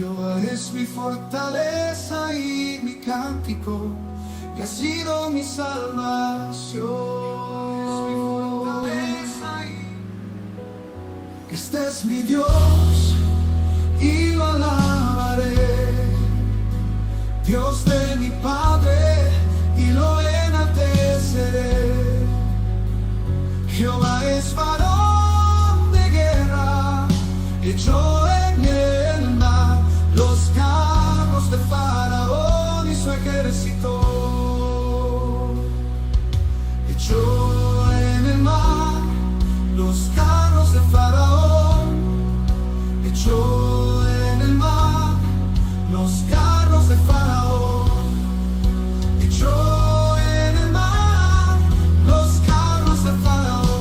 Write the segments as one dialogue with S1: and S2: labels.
S1: Jehová es mi fortaleza y mi cántico, y ha sido mi salvación. Este es mi Dios y lo alabaré, Dios de mi Padre, y lo enalteceré. Jehová es varón de guerra, echó en el mar los carros de Faraón y su ejército. Echó en el mar los carros de Faraón, echó en el mar los carros de Faraón, echó en el mar los carros de Faraón.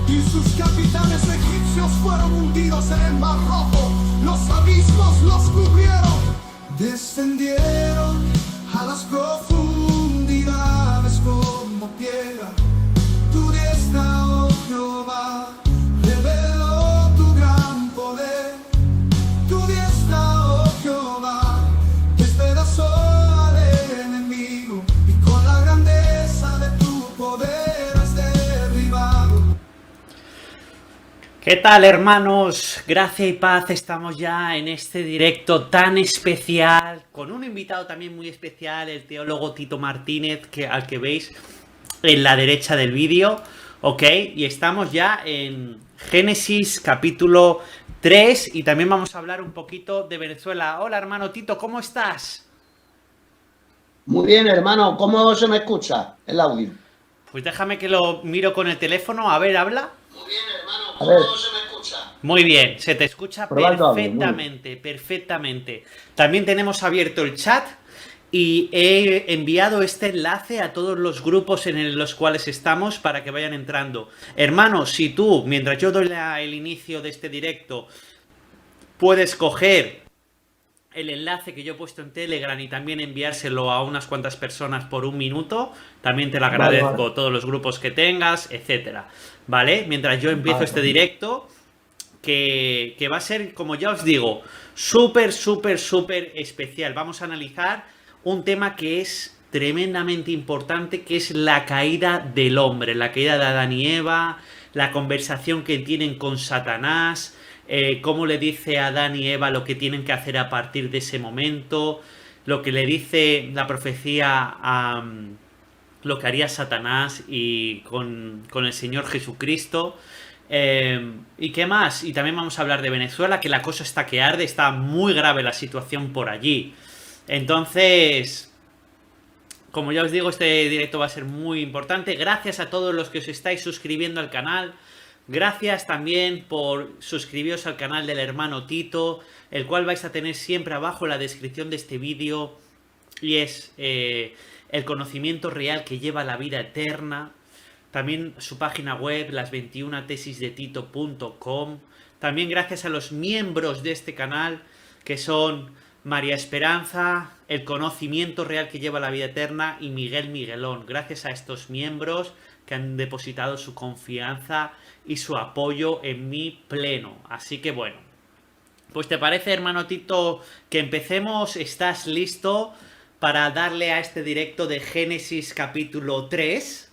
S1: Y sus capitanes egipcios fueron hundidos en el mar Rojo, los abismos los cubrieron. Descendieron a las profundidades como piedra. Tu diestra, oh Jehová, reveló tu gran poder. Tu diestra, oh Jehová, despedazó al enemigo, y con la grandeza de tu poder has derribado.
S2: ¿Qué tal, hermanos? Gracia y paz, estamos ya en este directo tan especial, con un invitado también muy especial, el teólogo Tito Martínez, al que veis en la derecha del vídeo, ¿ok? Y estamos ya en Génesis capítulo 3 y también vamos a hablar un poquito de Venezuela. Hola, hermano Tito, ¿cómo estás?
S3: Muy bien, hermano. ¿Cómo se me escucha el audio?
S2: Pues déjame que lo miro con el teléfono, a ver, habla.
S3: Muy bien, hermano. ¿Cómo se me escucha?
S2: Muy bien, se te escucha
S3: Probando
S2: perfectamente, perfectamente. También tenemos abierto el chat y he enviado este enlace a todos los grupos en los cuales estamos para que vayan entrando. Hermanos, si tú, mientras yo doy el inicio de este directo, puedes coger el enlace que yo he puesto en Telegram y también enviárselo a unas cuantas personas por un minuto, también te lo agradezco,
S3: Vale.
S2: todos los grupos que tengas, etcétera, ¿vale? Mientras yo empiezo este directo, que va a ser, como ya os digo, súper, súper, súper especial. Vamos a analizar un tema que es tremendamente importante, que es la caída del hombre, la caída de Adán y Eva, la conversación que tienen con Satanás, cómo le dice a Adán y Eva lo que tienen que hacer a partir de ese momento, lo que le dice la profecía a lo que haría Satanás y con el Señor Jesucristo. ¿Y qué más? Y también vamos a hablar de Venezuela, que la cosa está que arde, está muy grave la situación por allí. Entonces, como ya os digo, este directo va a ser muy importante. Gracias a todos los que os estáis suscribiendo al canal. Gracias también por suscribiros al canal del hermano Tito, el cual vais a tener siempre abajo en la descripción de este vídeo. Y es el conocimiento real que lleva a la vida eterna. También su página web, las21tesisdetito.com. También gracias a los miembros de este canal, que son María Esperanza, el conocimiento real que lleva a la vida eterna, y Miguel Miguelón. Gracias a estos miembros que han depositado su confianza y su apoyo en mí pleno. Así que bueno, pues ¿te parece, hermano Tito, que empecemos? ¿Estás listo para darle a este directo de Génesis capítulo 3?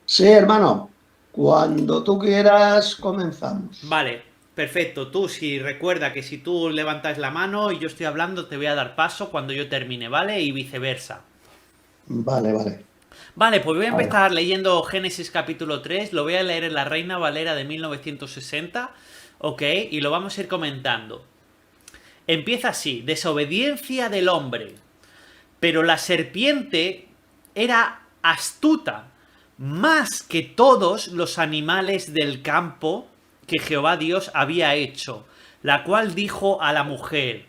S3: Sí, hermano. Cuando tú quieras, comenzamos.
S2: Vale, perfecto. Tú, si recuerda que si tú levantas la mano y yo estoy hablando, te voy a dar paso cuando yo termine, ¿vale? Y viceversa.
S3: Vale, vale.
S2: Vale, pues voy a
S3: A ver.
S2: empezar leyendo Génesis capítulo 3, lo voy a leer en la Reina Valera de 1960, ¿ok? Y lo vamos a ir comentando. Empieza así: desobediencia del hombre. Pero la serpiente era astuta, más que todos los animales del campo que Jehová Dios había hecho, la cual dijo a la mujer.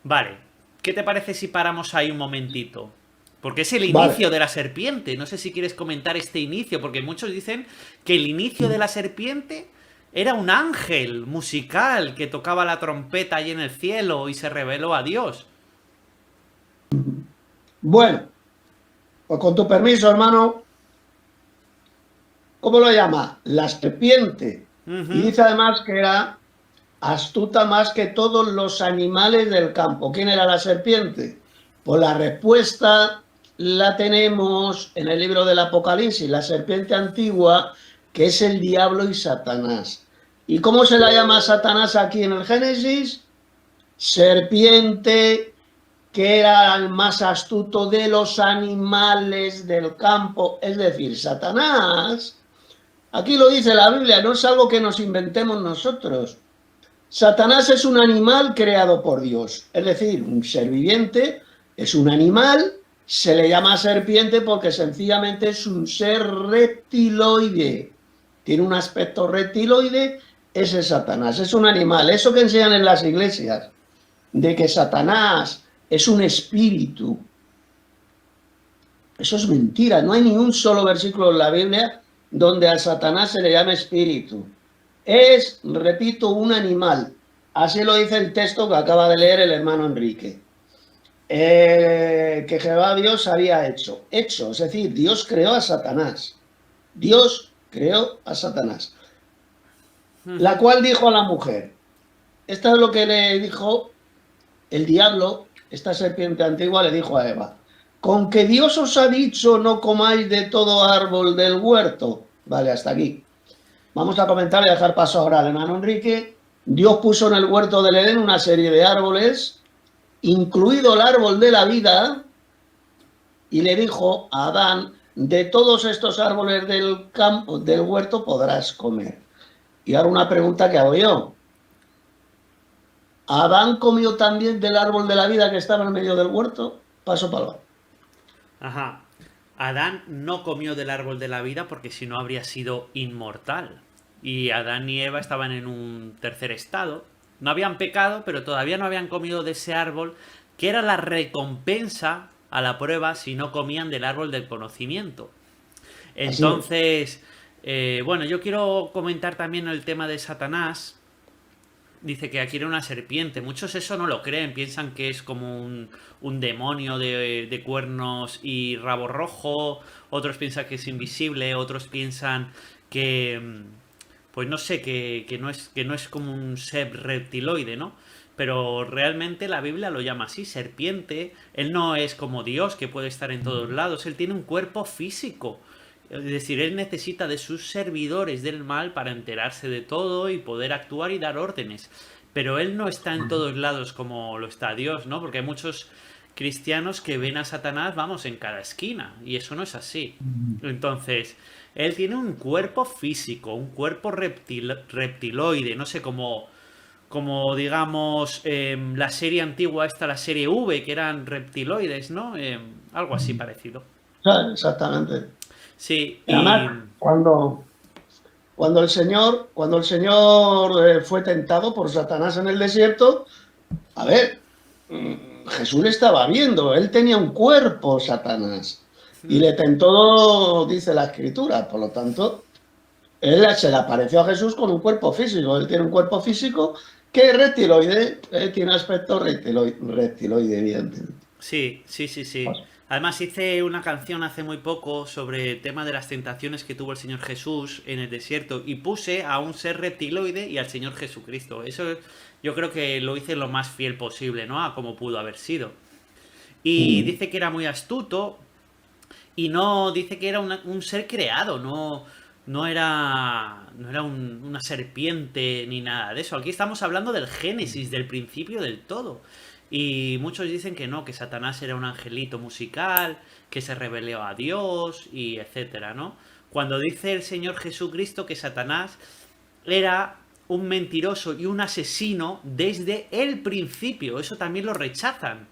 S2: Vale, ¿qué te parece si paramos ahí un momentito? Porque es el inicio de la serpiente. No sé si quieres comentar este inicio, porque muchos dicen que el inicio de la serpiente era un ángel musical que tocaba la trompeta ahí en el cielo y se reveló a Dios.
S3: Bueno, pues con tu permiso, hermano. ¿Cómo lo llama? La serpiente. Y dice además que era astuta más que todos los animales del campo. ¿Quién era la serpiente? Pues la respuesta la tenemos en el libro del Apocalipsis, la serpiente antigua, que es el diablo y Satanás. ¿Y cómo se la llama Satanás aquí en el Génesis? Serpiente, que era el más astuto de los animales del campo. Es decir, Satanás, aquí lo dice la Biblia, no es algo que nos inventemos nosotros. Satanás es un animal creado por Dios, es decir, un ser viviente, es un animal, se le llama serpiente porque sencillamente es un ser reptiloide, tiene un aspecto reptiloide, ese es Satanás, es un animal. Eso que enseñan en las iglesias, de que Satanás es un espíritu, eso es mentira, no hay ni un solo versículo en la Biblia donde a Satanás se le llame espíritu. Es, repito, un animal. Así lo dice el texto que acaba de leer el hermano Enrique. Que Jehová Dios había hecho. Es decir, Dios creó a Satanás. Dios creó a Satanás. La cual dijo a la mujer. Esto es lo que le dijo el diablo, esta serpiente antigua le dijo a Eva. Con que Dios os ha dicho no comáis de todo árbol del huerto. Vale, hasta aquí. Vamos a comentar y dejar paso ahora al hermano Enrique. Dios puso en el huerto del Edén una serie de árboles, incluido el árbol de la vida, y le dijo a Adán, de todos estos árboles del campo, del huerto podrás comer. Y ahora una pregunta que hago yo. ¿Adán comió también del árbol de la vida que estaba en medio del huerto? Paso palabra.
S2: Ajá. Adán no comió del árbol de la vida porque si no habría sido inmortal. Y Adán y Eva estaban en un tercer estado. No habían pecado, pero todavía no habían comido de ese árbol, que era la recompensa a la prueba si no comían del árbol del conocimiento. Entonces, bueno, yo quiero comentar también el tema de Satanás. Dice que aquí era una serpiente. Muchos eso no lo creen. Piensan que es como un demonio de cuernos y rabo rojo. Otros piensan que es invisible. Otros piensan que, pues no sé, que no es como un ser reptiloide, ¿no? Pero realmente la Biblia lo llama así, serpiente. Él no es como Dios, que puede estar en todos lados. Él tiene un cuerpo físico. Es decir, él necesita de sus servidores del mal para enterarse de todo y poder actuar y dar órdenes. Pero él no está en todos lados como lo está Dios, ¿no? Porque hay muchos cristianos que ven a Satanás, vamos, en cada esquina. Y eso no es así. Entonces, él tiene un cuerpo físico, un cuerpo reptiloide, no sé, como digamos, la serie antigua esta, la serie V, que eran reptiloides, ¿no? Algo así parecido.
S3: Exactamente.
S2: Sí,
S3: y además, cuando el Señor fue tentado por Satanás en el desierto, a ver, Jesús le estaba viendo, él tenía un cuerpo, Satanás, y le tentó, dice la Escritura, por lo tanto, él se le apareció a Jesús con un cuerpo físico, él tiene un cuerpo físico que es reptiloide, tiene aspecto reptiloide, evidentemente.
S2: Sí. Además hice una canción hace muy poco sobre el tema de las tentaciones que tuvo el Señor Jesús en el desierto y puse a un ser reptiloide y al Señor Jesucristo. Eso yo creo que lo hice lo más fiel posible, ¿no? A como pudo haber sido. Y dice que era muy astuto y no dice que era un ser creado, no era una serpiente ni nada de eso. Aquí estamos hablando del Génesis, del principio del todo. Y muchos dicen que no, que Satanás era un angelito musical, que se rebeló a Dios y etcétera, ¿no? Cuando dice el Señor Jesucristo que Satanás era un mentiroso y un asesino desde el principio, eso también lo rechazan.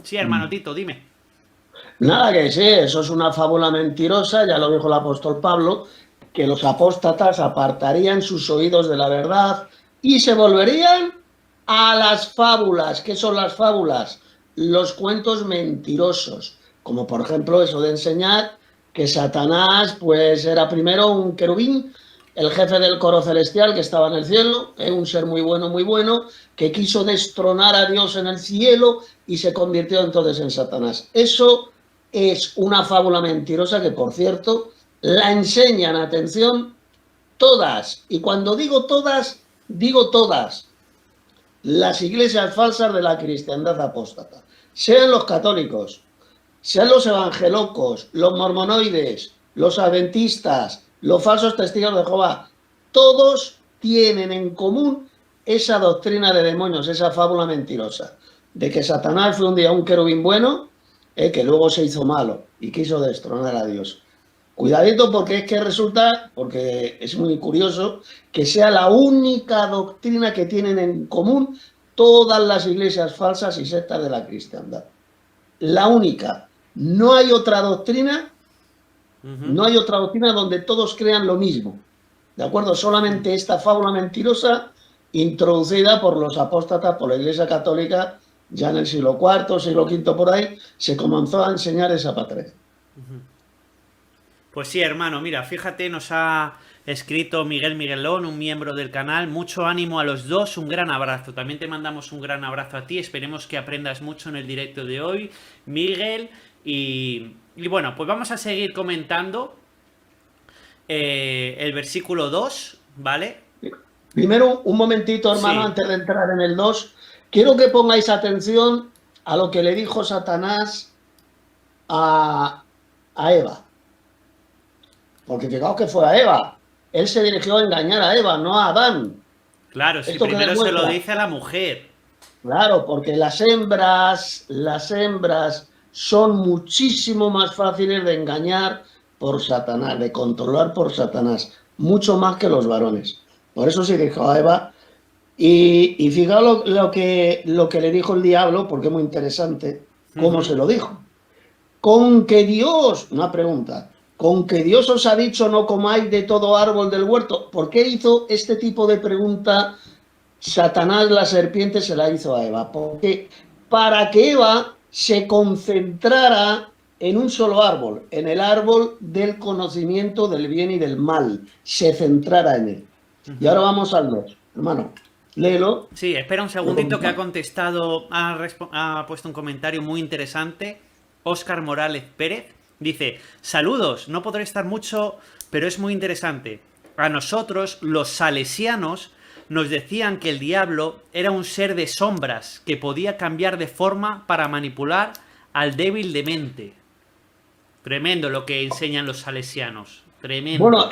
S2: Sí, hermano Tito, dime.
S3: Nada, que sí, eso es una fábula mentirosa, ya lo dijo el apóstol Pablo, que los apóstatas apartarían sus oídos de la verdad y se volverían a las fábulas. ¿Qué son las fábulas? Los cuentos mentirosos, como por ejemplo eso de enseñar que Satanás pues era primero un querubín, el jefe del coro celestial que estaba en el cielo, un ser muy bueno, que quiso destronar a Dios en el cielo y se convirtió entonces en Satanás. Eso es una fábula mentirosa que, por cierto, la enseñan, atención, todas, y cuando digo todas, las iglesias falsas de la cristiandad apóstata, sean los católicos, sean los evangelocos, los mormonoides, los adventistas, los falsos testigos de Jehová, todos tienen en común esa doctrina de demonios, esa fábula mentirosa, de que Satanás fue un día un querubín bueno, que luego se hizo malo y quiso destronar a Dios. Cuidadito, porque es que resulta, porque es muy curioso, que sea la única doctrina que tienen en común todas las iglesias falsas y sectas de la cristiandad. La única. No hay otra doctrina, no hay otra doctrina donde todos crean lo mismo. ¿De acuerdo? Solamente esta fábula mentirosa introducida por los apóstatas, por la Iglesia Católica, ya en el siglo IV, siglo V por ahí, se comenzó a enseñar esa patrona.
S2: Pues sí, hermano, mira, fíjate, nos ha escrito Miguel Miguelón, un miembro del canal. Mucho ánimo a los dos, un gran abrazo. También te mandamos un gran abrazo a ti. Esperemos que aprendas mucho en el directo de hoy, Miguel. Y bueno, pues vamos a seguir comentando el versículo 2, ¿vale?
S3: Primero, un momentito, hermano,
S2: Sí.
S3: antes de entrar en el 2, quiero que pongáis atención a lo que le dijo Satanás a Eva. Porque fijaos que fue a Eva. Él se dirigió a engañar a Eva, no a Adán.
S2: Claro, si
S3: Esto que
S2: primero se lo
S3: demuestra.
S2: dice a la mujer.
S3: Claro, porque las hembras son muchísimo más fáciles de engañar por Satanás, de controlar por Satanás, mucho más que los varones. Por eso se dijo a Eva. Y fijaos lo que le dijo el diablo, porque es muy interesante cómo se lo dijo. Con que Dios, una pregunta, con que Dios os ha dicho no comáis de todo árbol del huerto. ¿Por qué hizo este tipo de pregunta Satanás, la serpiente, se la hizo a Eva? Porque para que Eva se concentrara en un solo árbol, en el árbol del conocimiento del bien y del mal, se centrara en él. Y ahora vamos al 2, hermano. Léelo.
S2: Sí, espera un segundito, que ha contestado, ha puesto un comentario muy interesante. Óscar Morales Pérez dice: saludos, no podré estar mucho, pero es muy interesante. A nosotros, los salesianos, nos decían que el diablo era un ser de sombras que podía cambiar de forma para manipular al débil de mente. Tremendo lo que enseñan los salesianos. Tremendo.
S3: Bueno,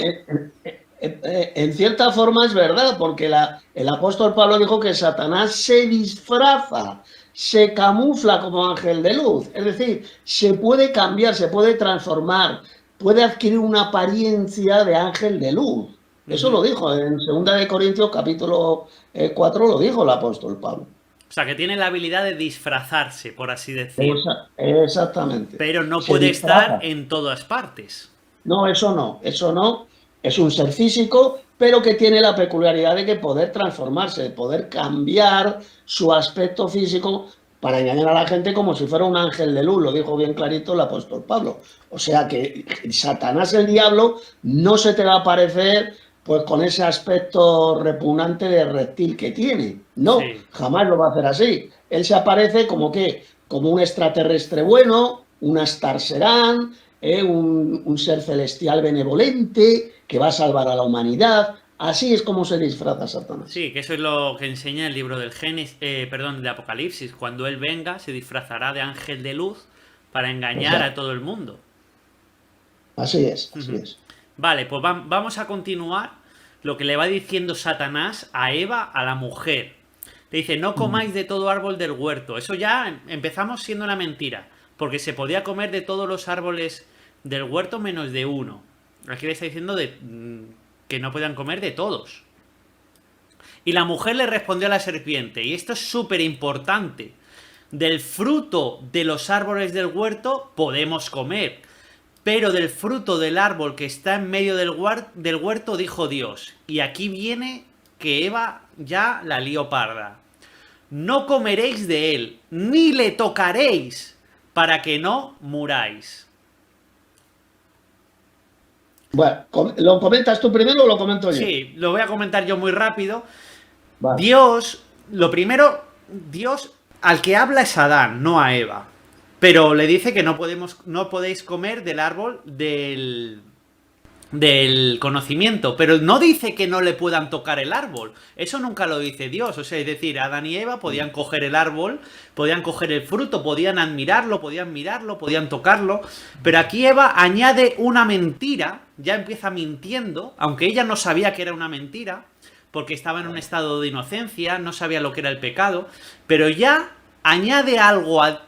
S3: en cierta forma es verdad, porque el apóstol Pablo dijo que Satanás se disfraza, se camufla como ángel de luz. Es decir, se puede cambiar, se puede transformar, puede adquirir una apariencia de ángel de luz. Eso lo dijo en 2 de Corintios capítulo 4, lo dijo el apóstol Pablo.
S2: O sea, que tiene la habilidad de disfrazarse, por así decir.
S3: Exactamente.
S2: Pero no
S3: Se
S2: puede
S3: disfraza.
S2: estar en todas partes.
S3: No, eso no. Es un ser físico, pero que tiene la peculiaridad de que poder transformarse, de poder cambiar su aspecto físico para engañar a la gente como si fuera un ángel de luz, lo dijo bien clarito el apóstol Pablo. O sea que Satanás, el diablo, no se te va a aparecer pues con ese aspecto repugnante de reptil que tiene. No,
S2: Sí.
S3: jamás lo va a hacer así. Él se aparece como un extraterrestre bueno, un Astar Serán, un ser celestial benevolente que va a salvar a la humanidad. Así es como se disfraza Satanás.
S2: Sí, que eso es lo que enseña el libro del de Apocalipsis. Cuando él venga, se disfrazará de ángel de luz para engañar
S3: Exacto.
S2: a todo el mundo.
S3: Así es, así es.
S2: Vale, pues vamos a continuar lo que le va diciendo Satanás a Eva, a la mujer. Le dice: no comáis de todo árbol del huerto. Eso ya empezamos siendo una mentira, porque se podía comer de todos los árboles del huerto menos de uno. Aquí le está diciendo que no puedan comer de todos. Y la mujer le respondió a la serpiente, y esto es súper importante: del fruto de los árboles del huerto podemos comer, pero del fruto del árbol que está en medio del huerto dijo Dios. Y aquí viene que Eva ya la lió parda. No comeréis de él, ni le tocaréis, para que no muráis.
S3: Bueno, ¿lo comentas tú primero o lo comento yo?
S2: Sí, lo voy a comentar yo muy rápido.
S3: Vale.
S2: Dios, Dios al que habla es a Adán, no a Eva. Pero le dice que no podéis comer del árbol del del conocimiento, pero no dice que no le puedan tocar el árbol. Eso nunca lo dice Dios. O sea, es decir, Adán y Eva podían coger el árbol, podían coger el fruto, podían admirarlo, podían mirarlo, podían tocarlo. Pero aquí Eva añade una mentira, ya empieza mintiendo, aunque ella no sabía que era una mentira, porque estaba en un estado de inocencia, no sabía lo que era el pecado, pero ya añade algo a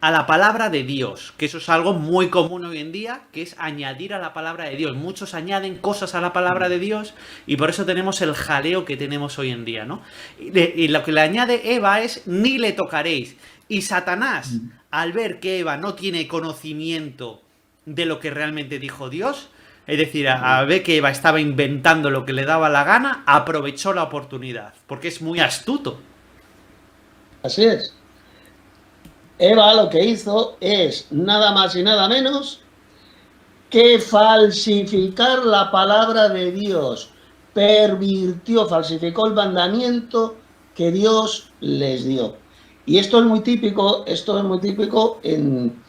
S2: la palabra de Dios, que eso es algo muy común hoy en día, que es añadir a la palabra de Dios. Muchos añaden cosas a la palabra de Dios y por eso tenemos el jaleo que tenemos hoy en día, ¿no? Y lo que le añade Eva es ni le tocaréis. Y Satanás, al ver que Eva no tiene conocimiento de lo que realmente dijo Dios, es decir, a ver que Eva estaba inventando lo que le daba la gana, aprovechó la oportunidad, porque es muy astuto.
S3: Así es. Eva lo que hizo es nada más y nada menos que falsificar la palabra de Dios. Pervirtió, falsificó el mandamiento que Dios les dio. Y esto es muy típico en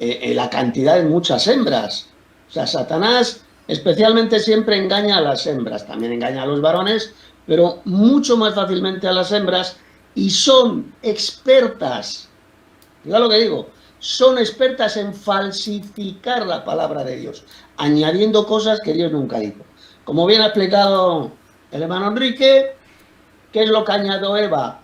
S3: la cantidad de muchas hembras. O sea, Satanás especialmente siempre engaña a las hembras, también engaña a los varones, pero mucho más fácilmente a las hembras, y son expertas, mira lo que digo, son expertas en falsificar la palabra de Dios, añadiendo cosas que Dios nunca dijo. Como bien ha explicado el hermano Enrique, ¿qué es lo que añadió Eva?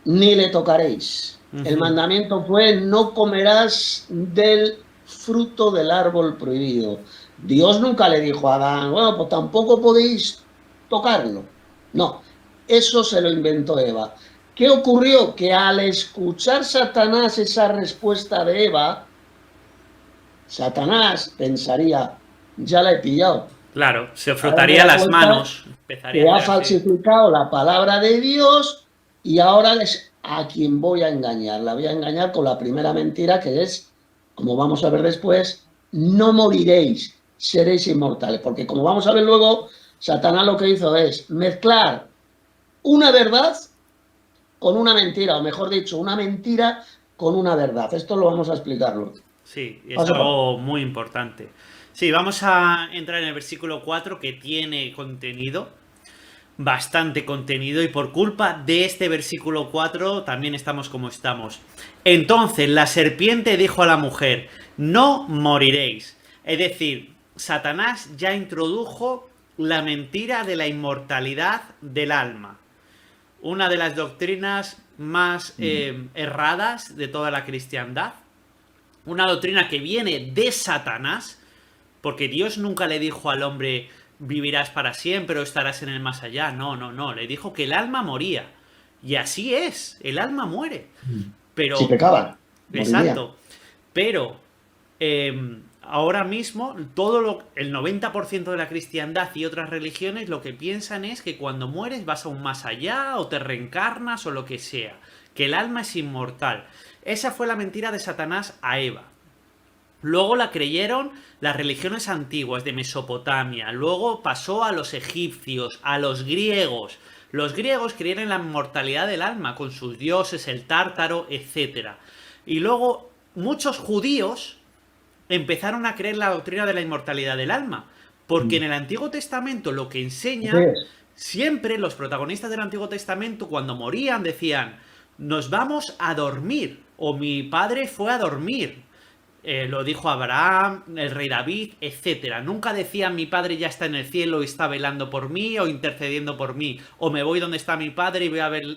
S3: Ni le tocaréis. El mandamiento fue: no comerás del fruto del árbol prohibido. Dios nunca le dijo a Adán, bueno, pues tampoco podéis tocarlo. No, eso se lo inventó Eva. ¿Qué ocurrió? Que al escuchar Satanás esa respuesta de Eva, Satanás pensaría, ya la he pillado.
S2: Claro, se frotaría las manos.
S3: Que ha falsificado la palabra de Dios y ahora es a quien voy a engañar. La voy a engañar con la primera mentira, que es, como vamos a ver después, no moriréis, seréis inmortales. Porque como vamos a ver luego, Satanás lo que hizo es mezclar una verdad con una mentira, o mejor dicho, una mentira con una verdad. Esto lo vamos a explicarlo.
S2: Sí, es algo muy importante. Sí, vamos a entrar en el versículo 4, que tiene contenido, bastante contenido, y por culpa de este versículo 4 también estamos como estamos. Entonces la serpiente dijo a la mujer, no moriréis. Es decir, Satanás ya introdujo la mentira de la inmortalidad del alma. Una de las doctrinas más erradas de toda la cristiandad. Una doctrina que viene de Satanás, porque Dios nunca le dijo al hombre vivirás para siempre o estarás en el más allá. No, no, no. Le dijo que el alma moría. Y así es, el alma muere. Pero,
S3: si pecaban.
S2: Exacto. Pero ahora mismo el 90% de la cristiandad y otras religiones lo que piensan es que cuando mueres vas a un más allá o te reencarnas o lo que sea. Que el alma es inmortal. Esa fue la mentira de Satanás a Eva. Luego la creyeron las religiones antiguas de Mesopotamia. Luego pasó a los egipcios, a los griegos. Los griegos creían en la inmortalidad del alma, con sus dioses, el tártaro, etc. Y luego muchos judíos empezaron a creer la doctrina de la inmortalidad del alma. Porque en el Antiguo Testamento lo que enseña, siempre los protagonistas del Antiguo Testamento cuando morían decían, nos vamos a dormir, o mi padre fue a dormir. Lo dijo Abraham, el rey David, etc. Nunca decían mi padre ya está en el cielo y está velando por mí o intercediendo por mí, o me voy donde está mi padre y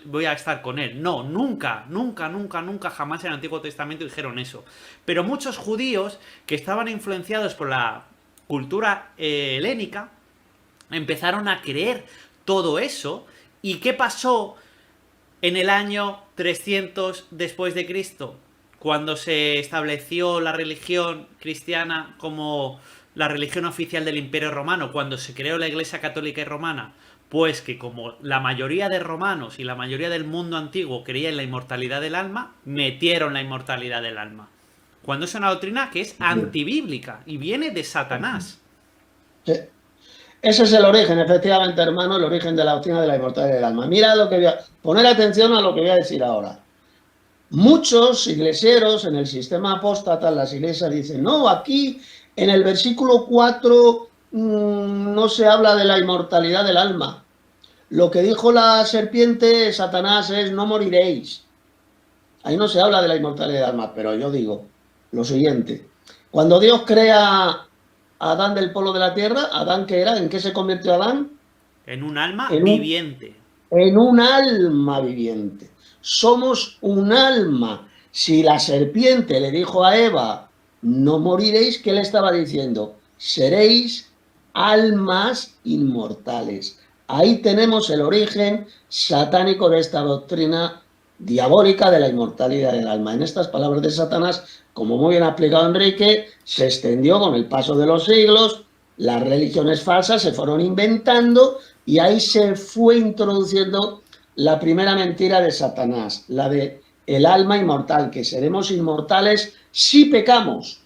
S2: voy a estar con él. No, nunca, nunca, nunca, nunca, jamás en el Antiguo Testamento dijeron eso. Pero muchos judíos que estaban influenciados por la cultura helénica empezaron a creer todo eso. ¿Y qué pasó en el año 300 después de Cristo? Cuando se estableció la religión cristiana como la religión oficial del Imperio Romano, cuando se creó la Iglesia Católica y Romana, pues que como la mayoría de romanos y la mayoría del mundo antiguo creía en la inmortalidad del alma, metieron la inmortalidad del alma. Cuando es una doctrina que es antibíblica y viene de Satanás.
S3: Sí. Ese es el origen, efectivamente, hermano, el origen de la doctrina de la inmortalidad del alma. Mira lo que voy a... Poner atención a lo que voy a decir ahora. Muchos iglesieros en el sistema apóstata, las iglesias dicen, no, aquí En el versículo 4 no se habla de la inmortalidad del alma. Lo que dijo la serpiente, Satanás, es no moriréis. Ahí no se habla de la inmortalidad del alma, pero yo digo lo siguiente. Cuando Dios crea a Adán del polvo de la tierra, ¿Adán qué era? ¿En qué se convirtió Adán?
S2: En un alma
S3: En
S2: viviente.
S3: En un alma viviente. Somos un alma. Si la serpiente le dijo a Eva, no moriréis, ¿qué le estaba diciendo? Seréis almas inmortales. Ahí tenemos el origen satánico de esta doctrina diabólica de la inmortalidad del alma. En estas palabras de Satanás, como muy bien ha explicado Enrique, se extendió con el paso de los siglos, las religiones falsas se fueron inventando y ahí se fue introduciendo la primera mentira de Satanás, la de el alma inmortal, que seremos inmortales si pecamos.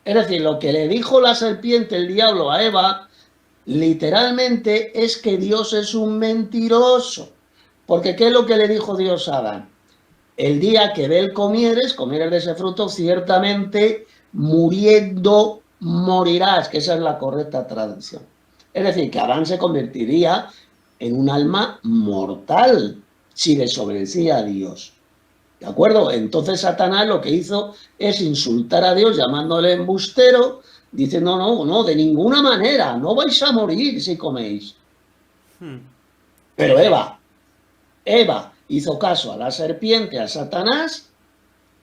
S3: Es decir, lo que le dijo la serpiente, el diablo, a Eva, literalmente es que Dios es un mentiroso. Porque ¿qué es lo que le dijo Dios a Adán? El día que de él comieres de ese fruto, ciertamente muriendo morirás, que esa es la correcta traducción. Es decir, que Adán se convertiría en un alma mortal si desobedecía a Dios. ¿De acuerdo? Entonces Satanás lo que hizo es insultar a Dios llamándole embustero, diciendo, no, de ninguna manera, no vais a morir si coméis. Pero Eva hizo caso a la serpiente, a Satanás,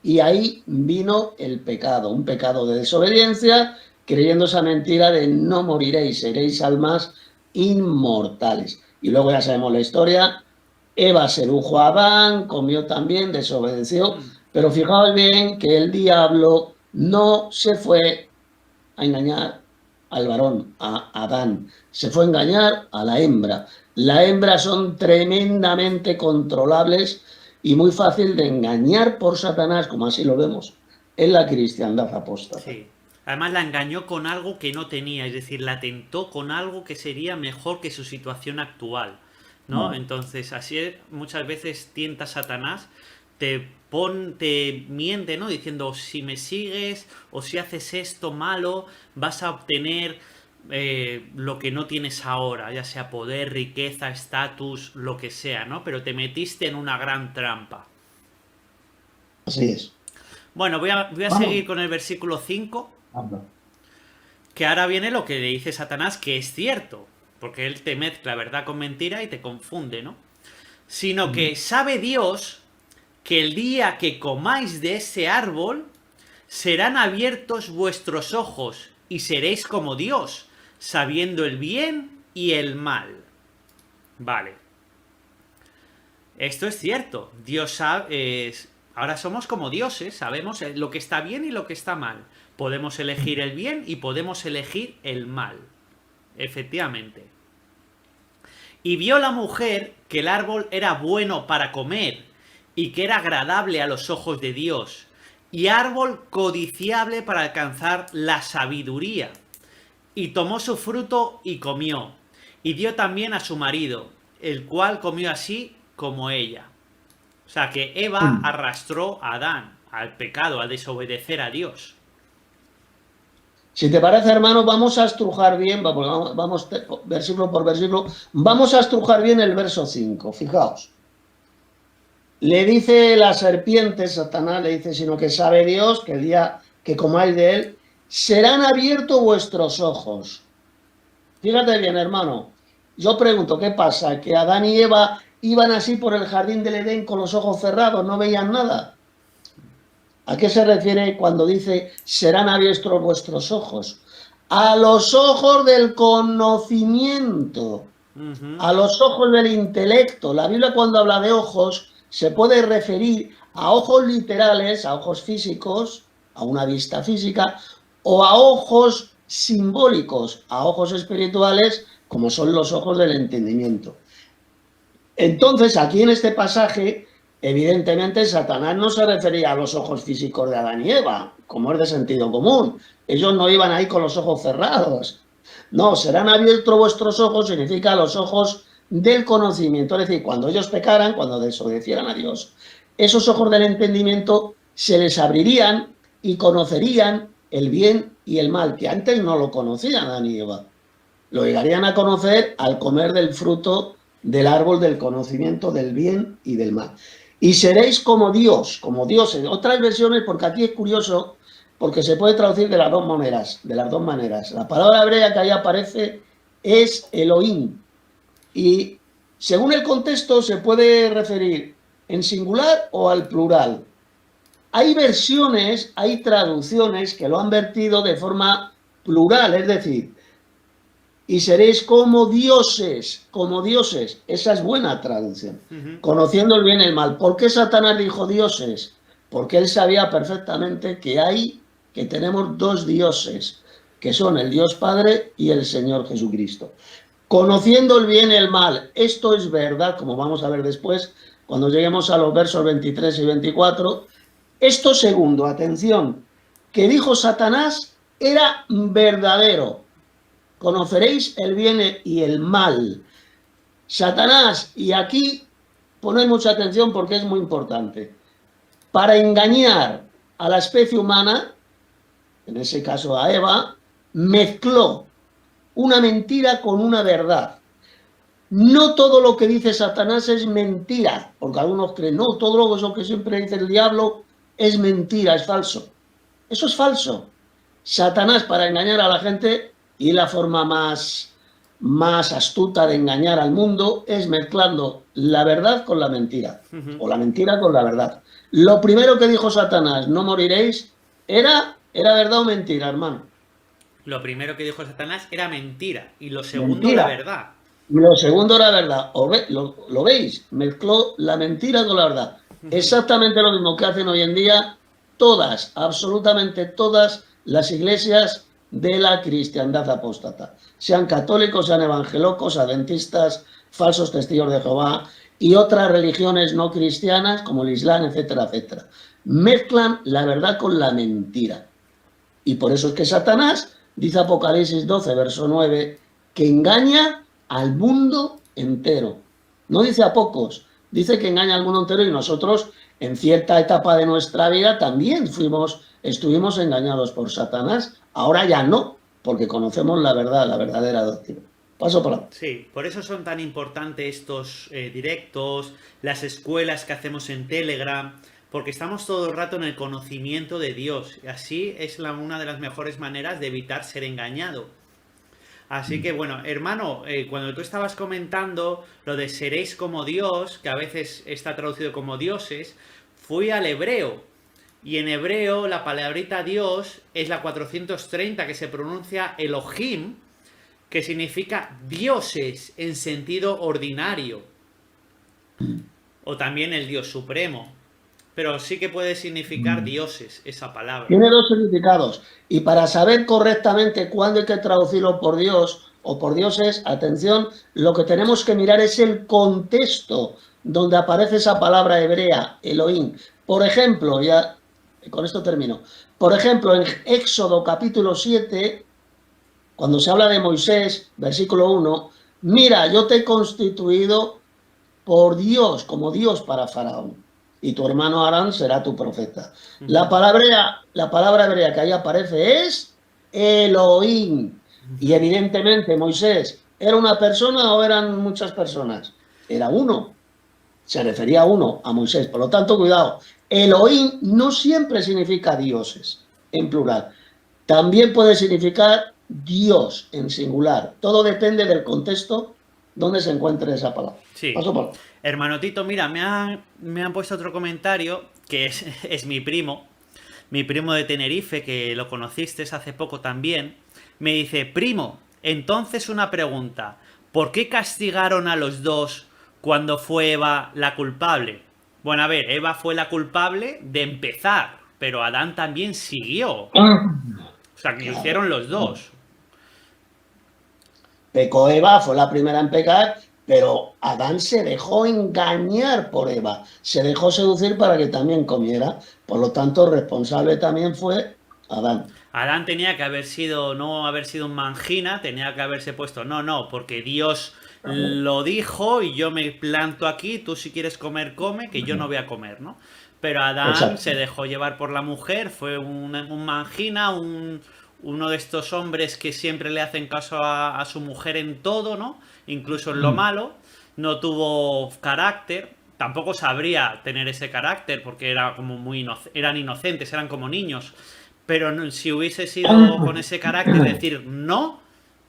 S3: y ahí vino el pecado, un pecado de desobediencia, creyendo esa mentira de no moriréis, seréis almas inmortales. Y luego ya sabemos la historia, Eva sedujo a Adán, comió también, desobedeció, pero fijaos bien que el diablo no se fue a engañar al varón, a Adán, se fue a engañar a la hembra. Las hembras son tremendamente controlables y muy fácil de engañar por Satanás, como así lo vemos en la cristiandad apóstata.
S2: Sí. Además la engañó con algo que no tenía, es decir, la tentó con algo que sería mejor que su situación actual, ¿no? Entonces, así muchas veces tienta Satanás, te miente, ¿no? Diciendo, si me sigues o si haces esto malo, vas a obtener lo que no tienes ahora, ya sea poder, riqueza, estatus, lo que sea, ¿no? Pero te metiste en una gran trampa.
S3: Así es.
S2: Bueno, voy a seguir con el versículo 5, que ahora viene lo que le dice Satanás, que es cierto, porque él te mezcla verdad con mentira y te confunde, ¿no? Sino que sabe Dios que el día que comáis de ese árbol, serán abiertos vuestros ojos y seréis como Dios, sabiendo el bien y el mal. Vale. Esto es cierto. Dios sabe... ahora somos como dioses, sabemos lo que está bien y lo que está mal. Podemos elegir el bien y podemos elegir el mal. Efectivamente. Y vio la mujer que el árbol era bueno para comer y que era agradable a los ojos de Dios, y árbol codiciable para alcanzar la sabiduría. Y tomó su fruto y comió, y dio también a su marido, el cual comió así como ella. O sea que Eva arrastró a Adán al pecado, a desobedecer a Dios.
S3: Si te parece, hermano, vamos a estrujar bien, vamos versículo por versículo, vamos a estrujar bien el verso 5, fijaos. Le dice la serpiente, Satanás, le dice, sino que sabe Dios que el día que comáis de él, serán abiertos vuestros ojos. Fíjate bien, hermano, yo pregunto, ¿qué pasa? ¿Que Adán y Eva iban así por el jardín del Edén con los ojos cerrados, no veían nada? ¿A qué se refiere cuando dice serán abiertos vuestros ojos? A los ojos del conocimiento, a los ojos del intelecto. La Biblia cuando habla de ojos se puede referir a ojos literales, a ojos físicos, a una vista física, o a ojos simbólicos, a ojos espirituales, como son los ojos del entendimiento. Entonces, aquí en este pasaje, evidentemente, Satanás no se refería a los ojos físicos de Adán y Eva, como es de sentido común. Ellos no iban ahí con los ojos cerrados. No, serán abiertos vuestros ojos significa los ojos del conocimiento. Es decir, cuando ellos pecaran, cuando desobedecieran a Dios, esos ojos del entendimiento se les abrirían y conocerían el bien y el mal, que antes no lo conocían Adán y Eva. Lo llegarían a conocer al comer del fruto del árbol del conocimiento del bien y del mal. Y seréis como Dios, como dioses. Otras versiones, porque aquí es curioso, porque se puede traducir de las dos maneras, La palabra hebrea que ahí aparece es Elohim. Y según el contexto se puede referir en singular o al plural. Hay versiones, hay traducciones que lo han vertido de forma plural, es decir, y seréis como dioses, como dioses. Esa es buena traducción. Conociendo el bien y el mal. ¿Por qué Satanás dijo dioses? Porque él sabía perfectamente que tenemos dos dioses, que son el Dios Padre y el Señor Jesucristo. Conociendo el bien y el mal. Esto es verdad, como vamos a ver después, cuando lleguemos a los versos 23 y 24. Esto segundo, atención, que dijo Satanás era verdadero. Conoceréis el bien y el mal. Satanás, y aquí poned mucha atención porque es muy importante, para engañar a la especie humana, en ese caso a Eva, mezcló una mentira con una verdad. No todo lo que dice Satanás es mentira, porque algunos creen, no, todo lo que siempre dice el diablo es mentira, es falso. Eso es falso. Satanás, para engañar a la gente, y la forma más astuta de engañar al mundo es mezclando la verdad con la mentira, o la mentira con la verdad. Lo primero que dijo Satanás, no moriréis, ¿era verdad o mentira, hermano?
S2: Lo primero que dijo Satanás era mentira, y lo segundo
S3: Mentira.
S2: la verdad.
S3: Y lo segundo era verdad. ¿Lo veis? Mezcló la mentira con la verdad. Exactamente lo mismo que hacen hoy en día todas, absolutamente todas las iglesias de la cristiandad apóstata. Sean católicos, sean evangelocos, adventistas, falsos testigos de Jehová y otras religiones no cristianas como el Islam, etcétera, etcétera. Mezclan la verdad con la mentira. Y por eso es que Satanás, dice Apocalipsis 12, verso 9, que engaña al mundo entero. No dice a pocos, dice que engaña al mundo entero, y nosotros en cierta etapa de nuestra vida también estuvimos engañados por Satanás. Ahora ya no, porque conocemos la verdad, la verdadera doctrina. Paso por la...
S2: Sí, por eso son tan importantes estos directos, las escuelas que hacemos en Telegram, porque estamos todo el rato en el conocimiento de Dios. Y así es una de las mejores maneras de evitar ser engañado. Así que bueno, hermano, cuando tú estabas comentando lo de seréis como Dios, que a veces está traducido como dioses, fui al hebreo. Y en hebreo la palabrita Dios es la 430, que se pronuncia Elohim, que significa dioses en sentido ordinario. O también el Dios supremo. Pero sí que puede significar dioses, esa palabra.
S3: Tiene dos significados. Y para saber correctamente cuándo hay que traducirlo por Dios o por dioses, atención, lo que tenemos que mirar es el contexto donde aparece esa palabra hebrea, Elohim. Por ejemplo, ya con esto termino. Por ejemplo, en Éxodo capítulo 7, cuando se habla de Moisés, versículo 1, mira, yo te he constituido por Dios, como Dios para Faraón, y tu hermano Aarón será tu profeta. La palabra hebrea que ahí aparece es Elohim. Y evidentemente Moisés, ¿era una persona o eran muchas personas? Era uno. Se refería a uno, a Moisés. Por lo tanto, cuidado. Elohim no siempre significa dioses, en plural. También puede significar Dios, en singular. Todo depende del contexto donde se encuentre esa palabra.
S2: Sí.
S3: Paso por...
S2: Hermano Tito, mira, me han puesto otro comentario, que es mi primo de Tenerife, que lo conociste hace poco también. Me dice, primo, entonces una pregunta, ¿por qué castigaron a los dos cuando fue Eva la culpable? Bueno, a ver, Eva fue la culpable de empezar, pero Adán también siguió. O sea, que lo hicieron los dos.
S3: Pecó Eva, fue la primera en pecar, pero Adán se dejó engañar por Eva, se dejó seducir para que también comiera. Por lo tanto, responsable también fue Adán.
S2: Adán tenía que no haber sido un mangina, tenía que haberse puesto, no, porque Dios lo dijo y yo me planto aquí, tú si quieres comer, come, que yo no voy a comer, ¿no? Pero Adán se dejó llevar por la mujer, fue un mangina, un uno de estos hombres que siempre le hacen caso a su mujer en todo, ¿no? Incluso en lo malo. No tuvo carácter. Tampoco sabría tener ese carácter porque era como muy eran inocentes, eran como niños. Pero si hubiese sido con ese carácter, decir no,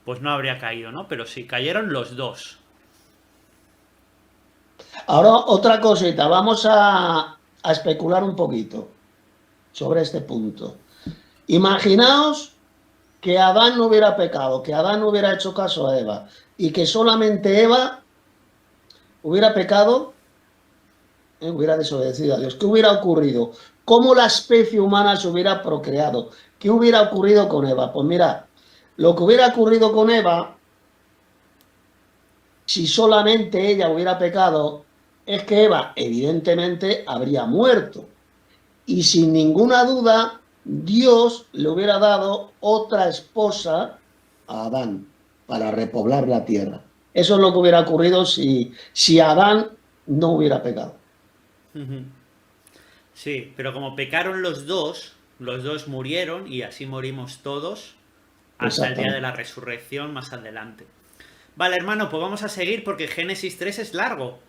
S2: pues no habría caído, ¿no? Pero sí, cayeron los dos.
S3: Ahora, otra cosita, vamos a especular un poquito sobre este punto. Imaginaos que Adán no hubiera pecado, que Adán no hubiera hecho caso a Eva y que solamente Eva hubiera pecado, hubiera desobedecido a Dios. ¿Qué hubiera ocurrido? ¿Cómo la especie humana se hubiera procreado? ¿Qué hubiera ocurrido con Eva? Pues mira, lo que hubiera ocurrido con Eva, si solamente ella hubiera pecado, es que Eva evidentemente habría muerto. Y sin ninguna duda, Dios le hubiera dado otra esposa a Adán para repoblar la tierra. Eso es lo que hubiera ocurrido si Adán no hubiera pecado.
S2: Sí, pero como pecaron los dos murieron y así morimos todos hasta el día de la resurrección más adelante. Vale, hermano, pues vamos a seguir porque Génesis 3 es largo.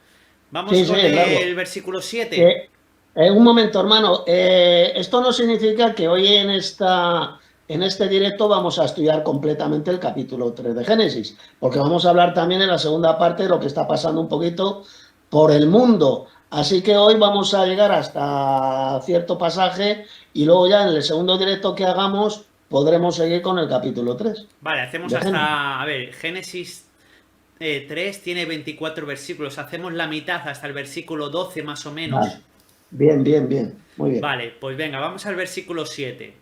S2: Vamos con el versículo 7.
S3: Un momento, hermano. Esto no significa que hoy en este directo vamos a estudiar completamente el capítulo 3 de Génesis, porque vamos a hablar también en la segunda parte de lo que está pasando un poquito por el mundo. Así que hoy vamos a llegar hasta cierto pasaje y luego ya en el segundo directo que hagamos podremos seguir con el capítulo 3.
S2: Vale, hacemos hasta... A ver, Génesis 3 tiene 24 versículos. Hacemos la mitad hasta el versículo 12 más o menos.
S3: Vale. Bien, bien, bien. Muy bien.
S2: Vale, pues venga, vamos al versículo 7.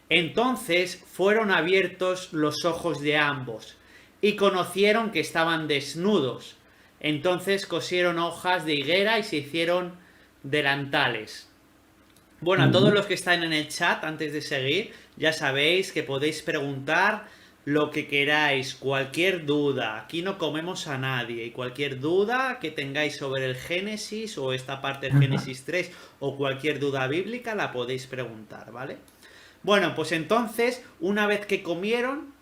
S2: Entonces fueron abiertos los ojos de ambos y conocieron que estaban desnudos. Entonces cosieron hojas de higuera y se hicieron delantales. Bueno, a todos los que están en el chat, antes de seguir, ya sabéis que podéis preguntar lo que queráis, cualquier duda. Aquí no comemos a nadie y cualquier duda que tengáis sobre el Génesis o esta parte del Génesis 3 o cualquier duda bíblica la podéis preguntar, ¿vale? Bueno, pues entonces, una vez que comieron,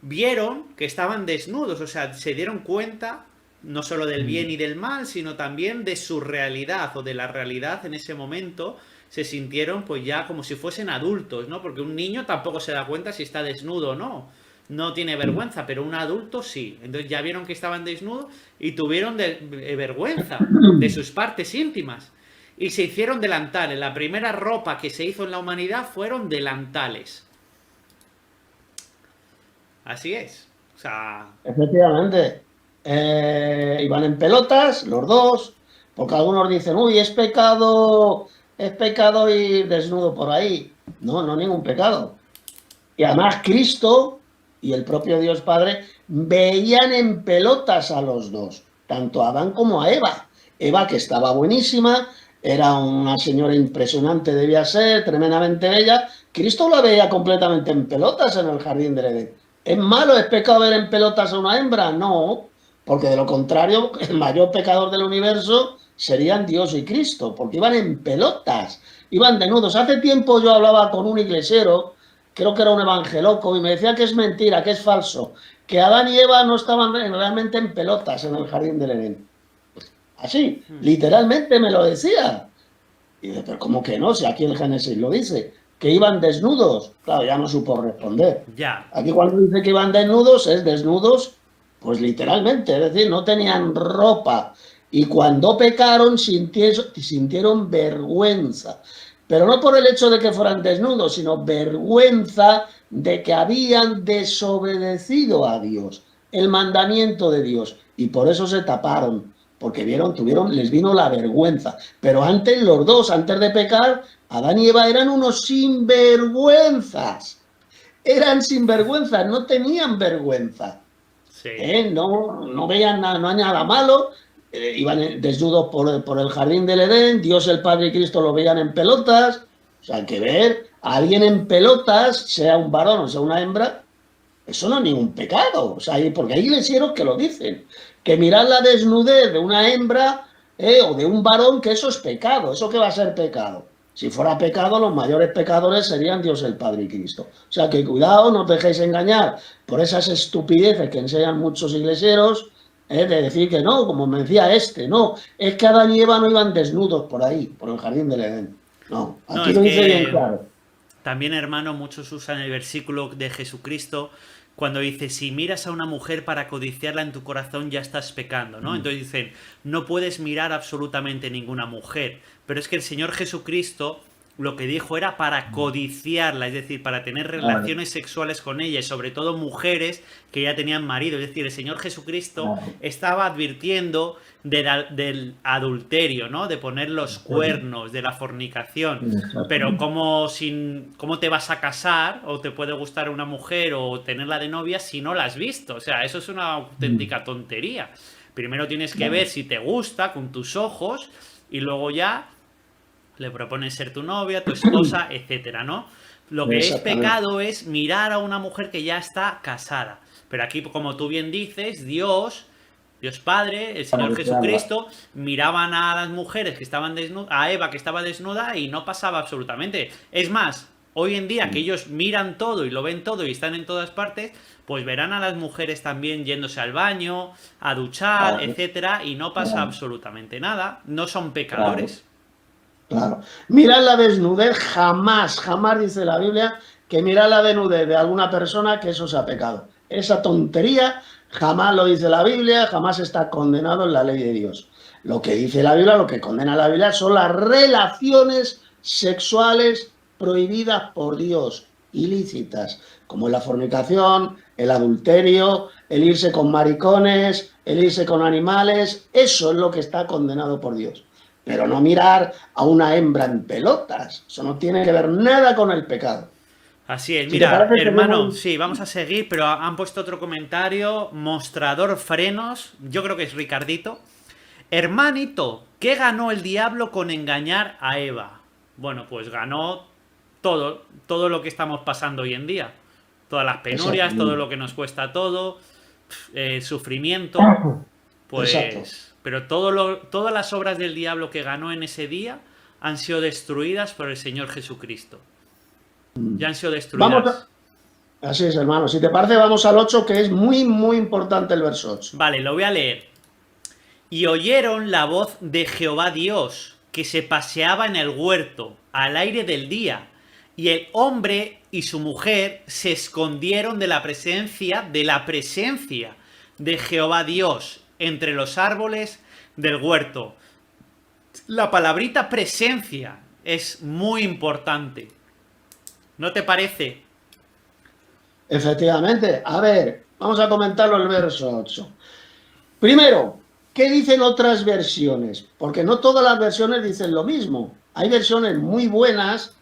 S2: vieron que estaban desnudos, o sea, se dieron cuenta no solo del bien y del mal, sino también de su realidad o de la realidad en ese momento. Se sintieron pues ya como si fuesen adultos, ¿no? Porque un niño tampoco se da cuenta si está desnudo o no. No tiene vergüenza, pero un adulto sí. Entonces ya vieron que estaban desnudos y tuvieron vergüenza de sus partes íntimas. Y se hicieron delantales. La primera ropa que se hizo en la humanidad fueron delantales. Así es. O sea...
S3: Efectivamente. Iban en pelotas, los dos, porque algunos dicen, uy, es pecado ir desnudo por ahí. No, no ningún pecado. Y además Cristo y el propio Dios Padre veían en pelotas a los dos, tanto a Adán como a Eva. Eva, que estaba buenísima, era una señora impresionante, debía ser, tremendamente bella. Cristo la veía completamente en pelotas en el jardín del Edén. ¿Es malo, es pecado ver en pelotas a una hembra? No, porque de lo contrario, el mayor pecador del universo serían Dios y Cristo, porque iban en pelotas, iban desnudos. Hace tiempo yo hablaba con un iglesiero, creo que era un evangeloco, y me decía que es mentira, que es falso, que Adán y Eva no estaban realmente en pelotas en el jardín del Edén. Así, literalmente me lo decía. Y dije, pero ¿cómo que no? Si aquí el Génesis lo dice, que iban desnudos. Claro, ya no supo responder.
S2: Ya.
S3: Aquí cuando dice que iban desnudos, es desnudos, pues literalmente, es decir, no tenían ropa. Y cuando pecaron sintieron vergüenza. Pero no por el hecho de que fueran desnudos, sino vergüenza de que habían desobedecido a Dios, el mandamiento de Dios. Y por eso se taparon, porque les vino la vergüenza. Pero antes los dos, antes de pecar, Adán y Eva eran unos sinvergüenzas. Eran sinvergüenzas, no tenían vergüenza.
S2: Sí.
S3: No veían nada, no hay nada malo. Iban desnudos por el jardín del Edén. Dios, el Padre y Cristo lo veían en pelotas. O sea, hay que ver a alguien en pelotas, sea un varón o sea una hembra, eso no es ningún pecado. O sea, porque hay iglesieros que lo dicen, que mirar la desnudez de una hembra o de un varón, que eso es pecado. ¿Eso qué va a ser pecado? Si fuera pecado, los mayores pecadores serían Dios el Padre y Cristo. O sea que cuidado, no os dejéis engañar por esas estupideces que enseñan muchos iglesieros, de decir que no, como me decía no, es que Adán y Eva no iban desnudos por ahí, por el jardín del Edén. No,
S2: No,
S3: aquí
S2: es
S3: lo dice bien
S2: que
S3: claro.
S2: también, hermano, muchos usan el versículo de Jesucristo cuando dice, si miras a una mujer para codiciarla en tu corazón ya estás pecando, ¿no? Entonces dicen, no puedes mirar absolutamente ninguna mujer, pero es que el Señor Jesucristo lo que dijo era para codiciarla, es decir, para tener
S3: Claro,
S2: relaciones sexuales con ella, y sobre todo mujeres que ya tenían marido. Es decir, el Señor Jesucristo
S3: claro.
S2: estaba advirtiendo del adulterio, ¿no? De poner los cuernos, de la fornicación. Pero
S3: Exactamente.
S2: ¿cómo te vas a casar o te puede gustar una mujer o tenerla de novia si no la has visto? O sea, eso es una auténtica tontería. Primero tienes que ver
S3: Claro,
S2: si te gusta con tus ojos y luego ya le propones ser tu novia, tu esposa, etcétera, ¿no? Lo que es
S3: exactamente.
S2: pecado es mirar a una mujer que ya está casada. Pero aquí, como tú bien dices, Dios Padre, el Señor
S3: Codiciarla.
S2: Jesucristo, miraban a las mujeres que estaban desnudas, a Eva que estaba desnuda y no pasaba absolutamente. Es más, hoy en día que ellos miran todo y lo ven todo y están en todas partes, pues verán a las mujeres también yéndose al baño, a duchar,
S3: Claro,
S2: etcétera, y no pasa
S3: claro,
S2: absolutamente nada. No son
S3: claro.
S2: pecadores.
S3: Claro. Mirar la desnudez jamás, jamás dice la Biblia que mirar la desnudez de alguna persona que eso sea pecado. Esa tontería jamás lo dice la Biblia, jamás está condenado en la ley de Dios. Lo que dice la Biblia, lo que condena la Biblia son las relaciones sexuales prohibidas por Dios, ilícitas, como la fornicación, el adulterio, el irse con maricones, el irse con animales, eso es lo que está condenado por Dios. Pero no mirar a una hembra en pelotas. Eso no tiene que ver nada con el pecado.
S2: Así es,
S3: Si te
S2: mira,
S3: parece,
S2: hermano,
S3: seguimos.
S2: sí, vamos a seguir, pero han puesto otro comentario, mostrador frenos, yo creo que es Ricardito. Hermanito, ¿qué ganó el diablo con engañar a Eva? Bueno, pues ganó todo lo que estamos pasando hoy en día. Todas las penurias, todo
S3: Exactamente.
S2: lo que nos cuesta todo, sufrimiento,
S3: Exacto.
S2: pues... Pero todas las obras del diablo que ganó en ese día han sido destruidas por el Señor Jesucristo. Ya han sido
S3: Vamos
S2: destruidas.
S3: así es, hermano. Si te parece, vamos al 8 que es muy, muy importante el verso 8.
S2: Vale, lo voy a leer. Y oyeron la voz de Jehová Dios, que se paseaba en el huerto, al aire del día. Y el hombre y su mujer se escondieron de la presencia de Jehová Dios entre los árboles del huerto. La palabrita presencia es muy importante. ¿No te parece?
S3: Efectivamente. A ver, vamos a comentarlo el verso 8. Primero, ¿qué dicen otras versiones? Porque no todas las versiones dicen lo mismo. Hay versiones muy buenas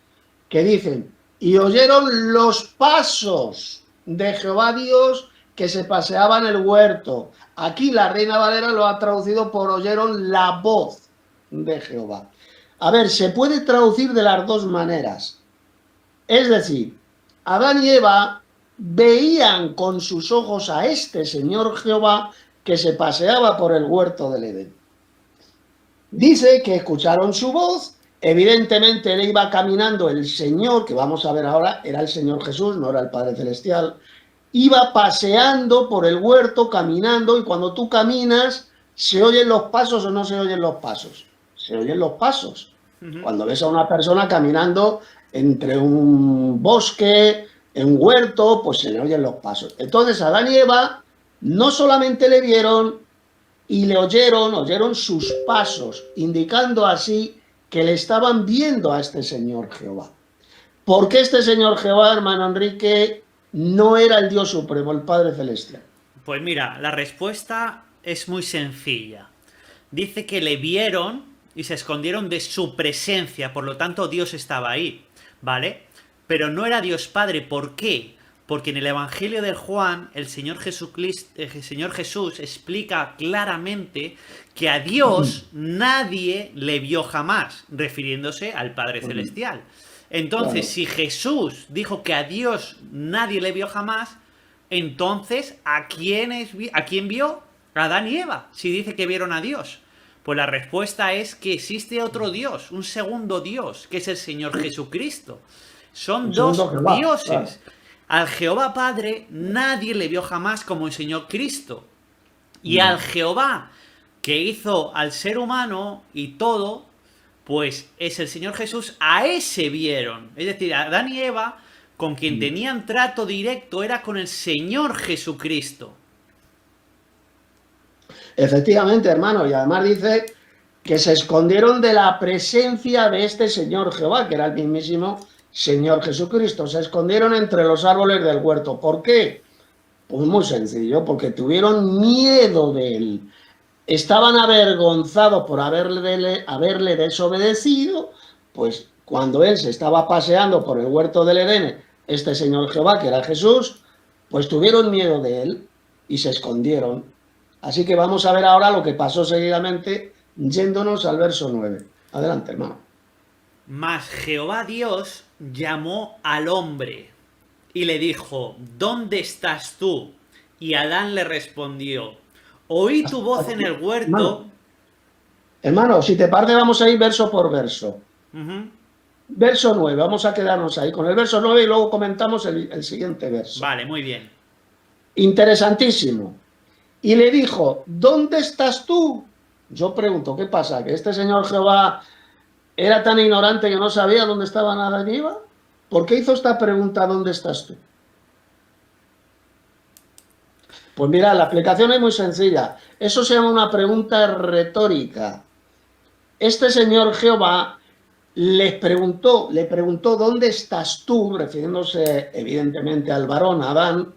S3: que dicen, y oyeron los pasos de Jehová Dios que se paseaba en el huerto. Aquí la Reina Valera lo ha traducido por oyeron la voz de Jehová. A ver, se puede traducir de las dos maneras. Es decir, Adán y Eva veían con sus ojos a este Señor Jehová que se paseaba por el huerto del Edén. Dice que escucharon su voz, evidentemente él iba caminando, el Señor, que vamos a ver ahora, era el Señor Jesús, no era el Padre Celestial, iba paseando por el huerto, caminando, y cuando tú caminas, ¿se oyen los pasos o no se oyen los pasos? Se oyen los pasos. Cuando ves a una persona caminando entre un bosque, en un huerto, pues se le oyen los pasos. Entonces Adán y Eva no solamente le vieron, y le oyeron sus pasos, indicando así que le estaban viendo a este Señor Jehová. ¿Por qué este Señor Jehová, hermano Enrique, no era el Dios Supremo, el Padre Celestial?
S2: Pues mira, la respuesta es muy sencilla. Dice que le vieron y se escondieron de su presencia, por lo tanto Dios estaba ahí, ¿vale? Pero no era Dios Padre, ¿por qué? Porque en el Evangelio de Juan el Señor Jesús explica claramente que a Dios nadie le vio jamás, refiriéndose al Padre Celestial. Entonces,
S3: Claro.
S2: si Jesús dijo que a Dios nadie le vio jamás, entonces, ¿a quién vio? A Adán y Eva, si dice que vieron a Dios. Pues la respuesta es que existe otro Dios, un segundo Dios, que es el Señor Jesucristo. Son
S3: Un
S2: dos
S3: segundo Jehová,
S2: dioses.
S3: claro.
S2: Al Jehová Padre nadie le vio jamás como el Señor Cristo. Y al Jehová que hizo al ser humano y todo, pues es el Señor Jesús, a ese vieron. Es decir, Adán y Eva, con quien tenían trato directo, era con el Señor Jesucristo.
S3: Efectivamente, hermano, y además dice que se escondieron de la presencia de este Señor Jehová, que era el mismísimo Señor Jesucristo. Se escondieron entre los árboles del huerto. ¿Por qué? Pues muy sencillo, porque tuvieron miedo de él. Estaban avergonzados por haberle desobedecido, pues cuando él se estaba paseando por el huerto del Edén, este Señor Jehová, que era Jesús, pues tuvieron miedo de él y se escondieron. Así que vamos a ver ahora lo que pasó seguidamente, yéndonos al verso 9. Adelante, hermano.
S2: Mas Jehová Dios llamó al hombre y le dijo, ¿dónde estás tú? Y Adán le respondió, oí tu voz en el huerto.
S3: Hermano, si te parece, vamos a ir verso por verso.
S2: Ujú.
S3: Verso 9, vamos a quedarnos ahí con el verso 9 y luego comentamos el siguiente verso.
S2: Vale, muy bien.
S3: Interesantísimo. Y le dijo, ¿dónde estás tú? Yo pregunto, ¿qué pasa? ¿Que este señor Jehová era tan ignorante que no sabía dónde estaba Adán y Eva? ¿Por qué hizo esta pregunta, ¿dónde estás tú? Pues mira, la explicación es muy sencilla. Eso se llama una pregunta retórica. Este señor Jehová le preguntó, ¿dónde estás tú? Refiriéndose evidentemente al varón Adán,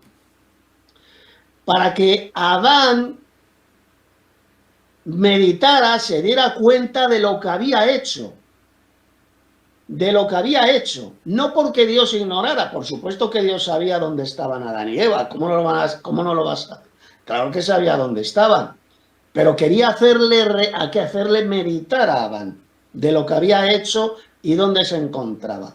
S3: para que Adán meditara, se diera cuenta de lo que había hecho. De lo que había hecho. No porque Dios ignorara, por supuesto que Dios sabía dónde estaban Adán y Eva. ¿Cómo no lo vas a...? Claro que sabía dónde estaban. Pero quería hacerle meditar a Adán de lo que había hecho y dónde se encontraba.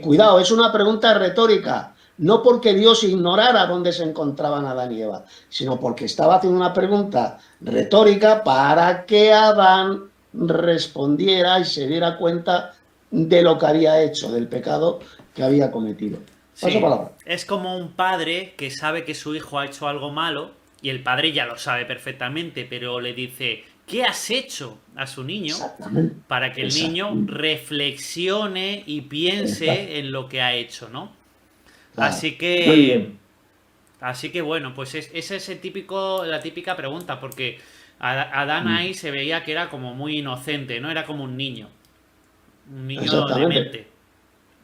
S3: Cuidado, es una pregunta retórica. No porque Dios ignorara dónde se encontraban Adán y Eva, sino porque estaba haciendo una pregunta retórica para que Adán respondiera y se diera cuenta de lo que había hecho, del pecado que había cometido. Paso
S2: Sí,
S3: palabra.
S2: es como un padre que sabe que su hijo ha hecho algo malo y el padre ya lo sabe perfectamente, pero le dice, ¿qué has hecho a su niño?
S3: Exactamente.
S2: Para que el niño reflexione y piense en lo que ha hecho, ¿no?
S3: Claro.
S2: Así
S3: Muy
S2: que,
S3: bien.
S2: bueno, pues esa es la típica pregunta, porque Adán ahí se veía que era como muy inocente, ¿no? Era como un niño
S3: Exactamente.
S2: demente.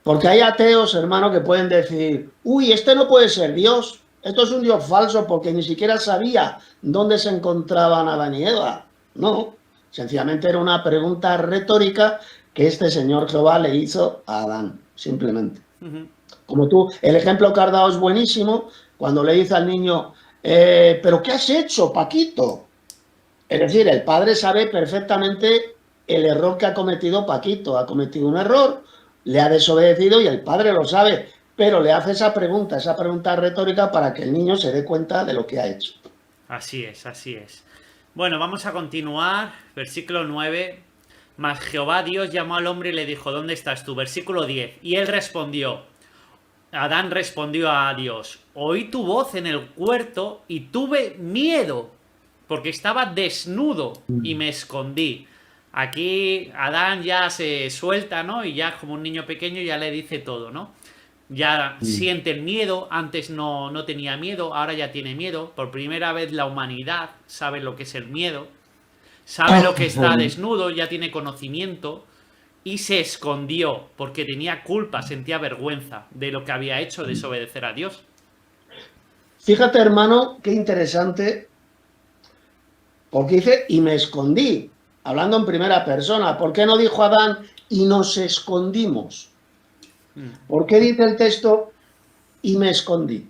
S3: Porque hay ateos, hermano, que pueden decir, uy, este no puede ser Dios, esto es un Dios falso porque ni siquiera sabía dónde se encontraban Adán y Eva. No, sencillamente era una pregunta retórica que este señor Jehová le hizo a Adán, simplemente.
S2: Ujú.
S3: Como tú, el ejemplo que has dado es buenísimo, cuando le dice al niño, ¿pero qué has hecho, Paquito? Es decir, el padre sabe perfectamente el error que ha cometido Paquito. Ha cometido un error, le ha desobedecido y el padre lo sabe, pero le hace esa pregunta retórica para que el niño se dé cuenta de lo que ha hecho.
S2: Así es, así es. Bueno, vamos a continuar. Versículo 9. Mas Jehová Dios llamó al hombre y le dijo, ¿dónde estás tú? Versículo 10. Y él respondió, Adán respondió a Dios, oí tu voz en el huerto y tuve miedo, porque estaba desnudo y me escondí. Aquí Adán ya se suelta, ¿no? Y ya como un niño pequeño ya le dice todo, ¿no? Ya siente el miedo, antes no tenía miedo, ahora ya tiene miedo. Por primera vez la humanidad sabe lo que es el miedo, sabe lo que está desnudo, ya tiene conocimiento y se escondió porque tenía culpa, sentía vergüenza de lo que había hecho, desobedecer a Dios.
S3: Fíjate, hermano, qué interesante, porque dice, y me escondí, hablando en primera persona. ¿Por qué no dijo Adán, y nos escondimos? ¿Por qué dice el texto, y me escondí?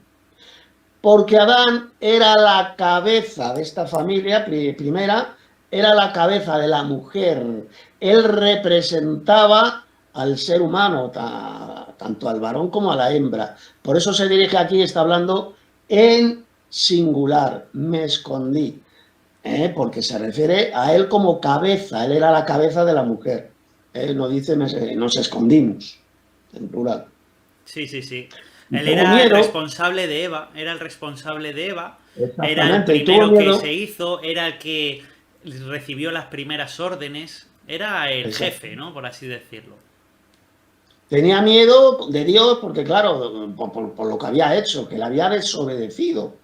S3: Porque Adán era la cabeza de esta familia primera, era la cabeza de la mujer. Él representaba al ser humano, tanto al varón como a la hembra. Por eso se dirige aquí, está hablando en singular, me escondí. porque se refiere a él como cabeza, él era la cabeza de la mujer. Él no dice nos escondimos, en plural.
S2: Sí, sí, sí.
S3: Y
S2: Él
S3: tuvo
S2: era el
S3: miedo,
S2: responsable de Eva, era el responsable de Eva, era el
S3: exactamente, y tuvo
S2: primero que
S3: miedo,
S2: se hizo, era el que recibió las primeras órdenes, era el
S3: exacto.
S2: jefe, ¿no? Por así decirlo.
S3: Tenía miedo de Dios porque, claro, por lo que había hecho, que le había desobedecido.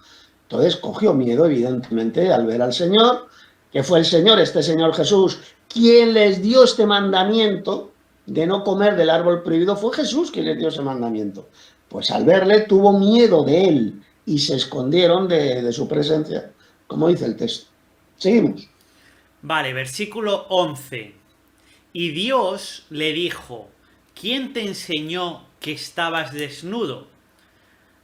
S3: Entonces cogió miedo, evidentemente, al ver al Señor, que fue el Señor, este Señor Jesús, quien les dio este mandamiento de no comer del árbol prohibido. Fue Jesús quien les dio ese mandamiento. Pues al verle tuvo miedo de él y se escondieron de su presencia, como dice el texto. Seguimos.
S2: Vale, versículo 11. Y Dios le dijo, ¿quién te enseñó que estabas desnudo?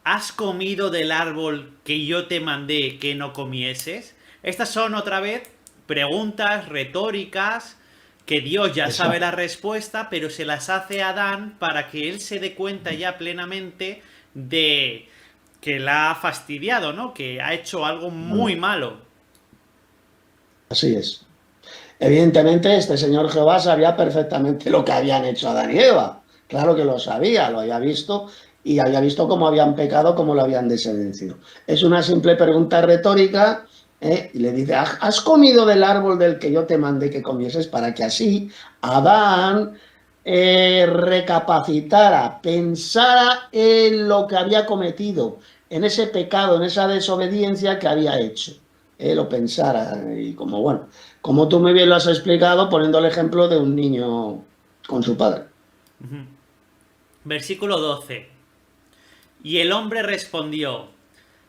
S2: ¿Has comido del árbol que yo te mandé que no comieses? Estas son otra vez preguntas retóricas que Dios ya sabe
S3: Exacto.
S2: la respuesta, pero se las hace a Adán para que él se dé cuenta ya plenamente de que la ha fastidiado, ¿no? Que ha hecho algo muy malo.
S3: Así es. Evidentemente, este señor Jehová sabía perfectamente lo que habían hecho Adán y Eva. Claro que lo sabía, lo había visto y había visto cómo habían pecado, cómo lo habían desobedecido. Es una simple pregunta retórica, y le dice, ¿has comido del árbol del que yo te mandé que comieses? Para que así Adán recapacitara, pensara en lo que había cometido, en ese pecado, en esa desobediencia que había hecho. Lo pensara y como bueno. Como tú muy bien lo has explicado, poniendo el ejemplo de un niño con su padre.
S2: Versículo 12. Y el hombre respondió,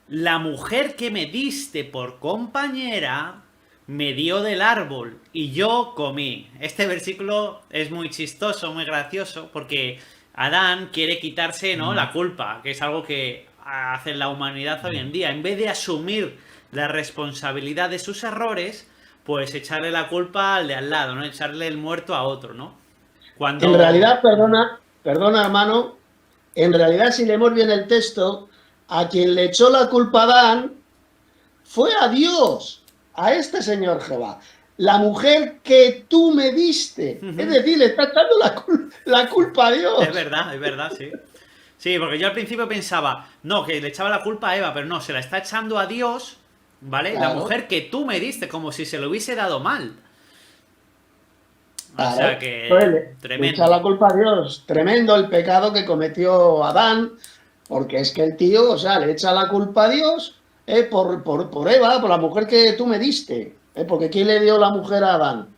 S2: la mujer que me diste por compañera me dio del árbol y yo comí. Este versículo es muy chistoso, muy gracioso, porque Adán quiere quitarse, ¿no?, la culpa, que es algo que hace la humanidad hoy en día. En vez de asumir la responsabilidad de sus errores, pues echarle la culpa al de al lado, ¿no? Echarle el muerto a otro, ¿no?
S3: En
S2: Cuando...
S3: realidad, perdona hermano, en realidad si leemos bien el texto, a quien le echó la culpa a Adán fue a Dios, a este señor Jehová. La mujer que tú me diste. Es decir, le está echando la culpa a Dios.
S2: Es verdad, sí. Sí, porque yo al principio pensaba, no, que le echaba la culpa a Eva, pero no, se la está echando a Dios, ¿vale? La
S3: Claro,
S2: mujer que tú me diste, como si se lo hubiese dado mal. O sea
S3: claro.
S2: que,
S3: Entonces le echa
S2: tremendo.
S3: la culpa a Dios. Tremendo el pecado que cometió Adán. Porque es que el tío, o sea, le echa la culpa a Dios por Eva, por la mujer que tú me diste. Porque ¿quién le dio la mujer a Adán?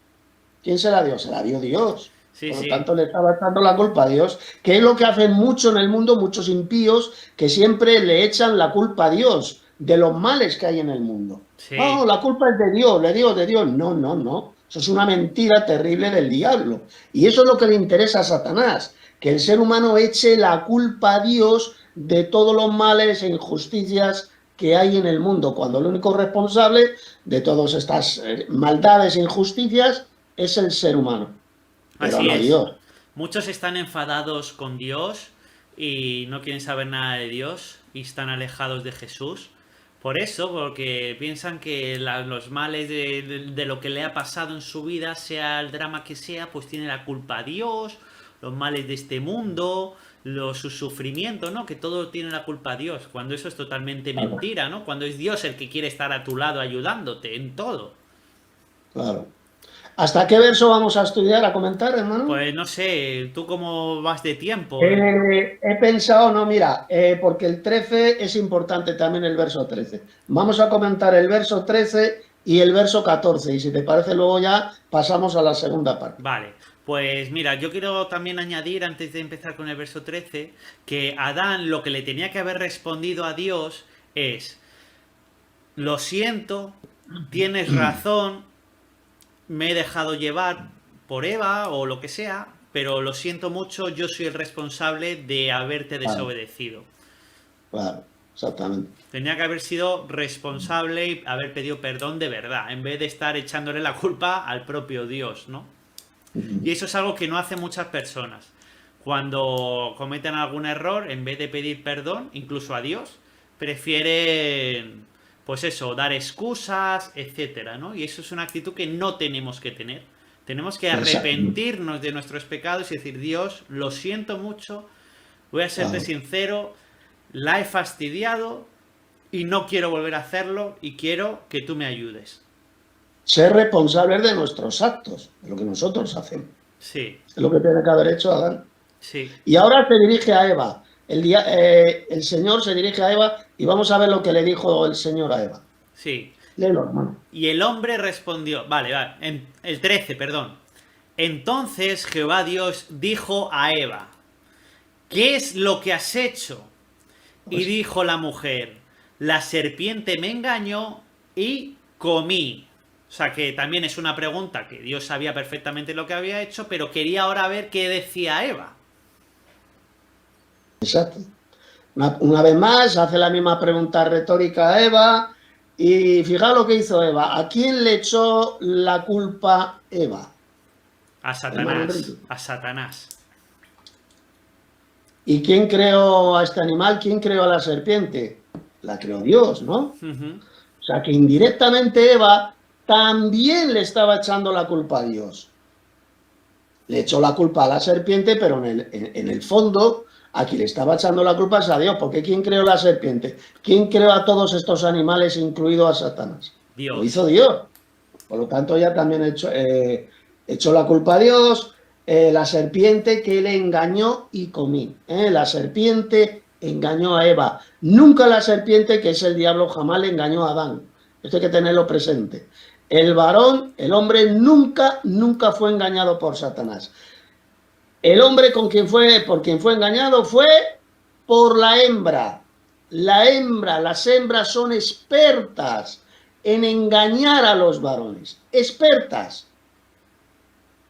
S3: ¿Quién se la dio? Se la dio Dios.
S2: Sí,
S3: Por lo
S2: sí.
S3: tanto, le estaba echando la culpa a Dios, que es lo que hacen mucho en el mundo, muchos impíos, que siempre le echan la culpa a Dios de los males que hay en el mundo. No,
S2: Sí.
S3: la culpa es de Dios, de Dios, de Dios. No, no, no. Eso es una mentira terrible del diablo. Y eso es lo que le interesa a Satanás, que el ser humano eche la culpa a Dios de todos los males e injusticias que hay en el mundo, cuando el único responsable de todas estas maldades e injusticias es el ser humano, pero
S2: Así
S3: no
S2: es.
S3: Dios.
S2: Muchos están enfadados con Dios y no quieren saber nada de Dios y están alejados de Jesús. Por eso, porque piensan que los males de lo que le ha pasado en su vida, sea el drama que sea, pues tiene la culpa a Dios, los males de este mundo, su sufrimiento, ¿no? Que todo tiene la culpa a Dios, cuando eso es totalmente
S3: Claro,
S2: mentira, ¿no? Cuando es Dios el que quiere estar a tu lado ayudándote en todo.
S3: claro. ¿Hasta qué verso vamos a estudiar, a comentar, hermano?
S2: Pues no sé, ¿tú cómo vas de tiempo?
S3: He pensado, no, mira, porque el 13 es importante también el verso 13. Vamos a comentar el verso 13 y el verso 14, y si te parece luego ya pasamos a la segunda parte.
S2: Vale, pues mira, yo quiero también añadir, antes de empezar con el verso 13, que Adán lo que le tenía que haber respondido a Dios es, lo siento, tienes razón, me he dejado llevar por Eva o lo que sea, pero lo siento mucho, yo soy el responsable de haberte
S3: Claro,
S2: desobedecido.
S3: claro, exactamente.
S2: Tenía que haber sido responsable y haber pedido perdón de verdad, en vez de estar echándole la culpa al propio Dios, ¿no? Y eso es algo que no hacen muchas personas. Cuando cometen algún error, en vez de pedir perdón, incluso a Dios, prefieren pues eso, dar excusas, etcétera, ¿no? Y eso es una actitud que no tenemos que tener. Tenemos que
S3: Exacto.
S2: arrepentirnos de nuestros pecados y decir, Dios, lo siento mucho, voy a serte
S3: Claro.
S2: sincero, la he fastidiado y no quiero volver a hacerlo y quiero que tú me ayudes.
S3: Ser responsables de nuestros actos, de lo que nosotros hacemos.
S2: Sí,
S3: Es lo que tiene que haber hecho Adán.
S2: sí,
S3: Y ahora se dirige a Eva. El Señor se dirige a Eva y vamos a ver lo que le dijo el Señor a Eva.
S2: sí.
S3: Léelo, hermano.
S2: Y el hombre respondió, vale, el 13, perdón. Entonces Jehová Dios dijo a Eva, ¿qué es lo que has hecho? Y
S3: Pues,
S2: dijo la mujer, la serpiente me engañó y comí. O sea que también es una pregunta que Dios sabía perfectamente lo que había hecho, pero quería ahora ver qué decía Eva.
S3: exacto. Una vez más, hace la misma pregunta retórica a Eva. Y fijaos lo que hizo Eva. ¿A quién le echó la culpa Eva?
S2: A
S3: Hermano
S2: Satanás,
S3: Enrique.
S2: a Satanás.
S3: ¿Y quién creó a este animal? ¿Quién creó a la serpiente? La creó Dios, ¿no?
S2: Ujú.
S3: O sea que indirectamente Eva también le estaba echando la culpa a Dios. Le echó la culpa a la serpiente, pero en el fondo, a quien le estaba echando la culpa es a Dios. Porque ¿quién creó la serpiente? ¿Quién creó a todos estos animales, incluido a Satanás? Lo
S2: Dios.
S3: hizo Dios. Por lo tanto, ya también echó la culpa a Dios. La serpiente que le engañó y comí. La serpiente engañó a Eva. Nunca la serpiente, que es el diablo, jamás le engañó a Adán. Esto hay que tenerlo presente. El varón, el hombre, nunca fue engañado por Satanás. El hombre por quien fue engañado fue por la hembra. Las hembras son expertas en engañar a los varones. Expertas.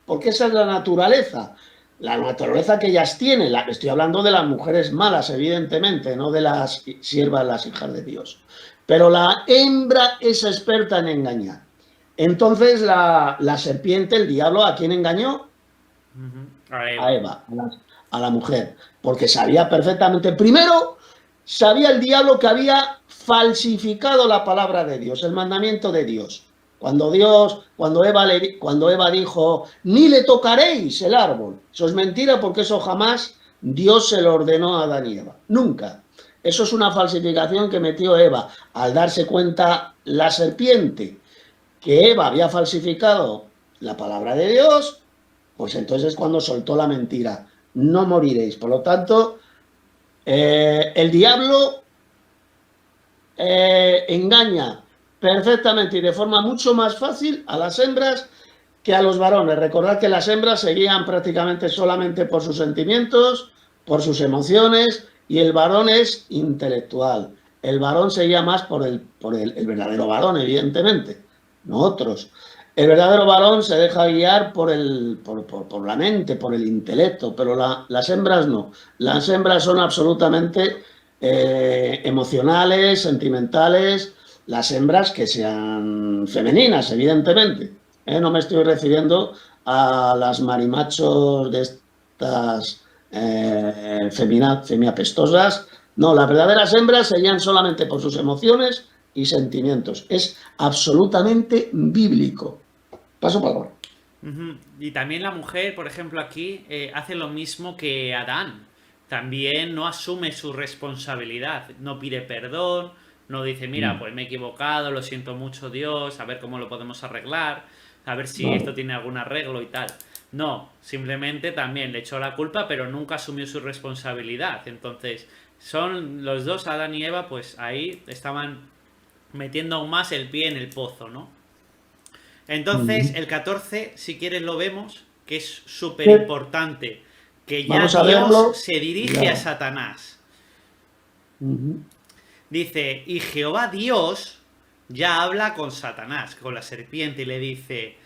S3: Porque esa es la naturaleza. La naturaleza que ellas tienen. Estoy hablando de las mujeres malas, evidentemente, no de las siervas, las hijas de Dios. Pero la hembra es experta en engañar. Entonces la serpiente, el diablo, ¿a quién engañó?
S2: Ujú. A Eva.
S3: A Eva, a la mujer. Porque sabía perfectamente. Primero, sabía el diablo que había falsificado la palabra de Dios, el mandamiento de Dios. Cuando Eva dijo, ni le tocaréis el árbol. Eso es mentira porque eso jamás Dios se lo ordenó a Adán y Eva. Nunca. Eso es una falsificación que metió Eva. Al darse cuenta la serpiente que Eva había falsificado la palabra de Dios, pues entonces es cuando soltó la mentira. No moriréis. Por lo tanto, el diablo engaña perfectamente y de forma mucho más fácil a las hembras que a los varones. Recordad que las hembras se guían prácticamente solamente por sus sentimientos, por sus emociones, y el varón es intelectual. El varón se guía más por el verdadero varón, evidentemente, no otros. El verdadero varón se deja guiar por la mente, por el intelecto, pero las hembras no. Las hembras son absolutamente emocionales, sentimentales, las hembras que sean femeninas, evidentemente. No me estoy refiriendo a las marimachos de estas femiapestosas. No, las verdaderas hembras se guían solamente por sus emociones y sentimientos. Es absolutamente bíblico. Paso palabra.
S2: Ujú. Y también la mujer, por ejemplo, aquí hace lo mismo que Adán. También no asume su responsabilidad, no pide perdón, no dice, mira, pues me he equivocado, lo siento mucho Dios, a ver cómo lo podemos arreglar, a ver si esto tiene algún arreglo y tal. No, simplemente también le echó la culpa, pero nunca asumió su responsabilidad. Entonces, son los dos, Adán y Eva, pues ahí estaban metiendo aún más el pie en el pozo, ¿no? Entonces, el 14, si quieres lo vemos, que es súper importante, que ya
S3: Vamos a verlo.
S2: Dios se dirige a Satanás. Dice, y Jehová Dios ya habla con Satanás, con la serpiente, y le dice,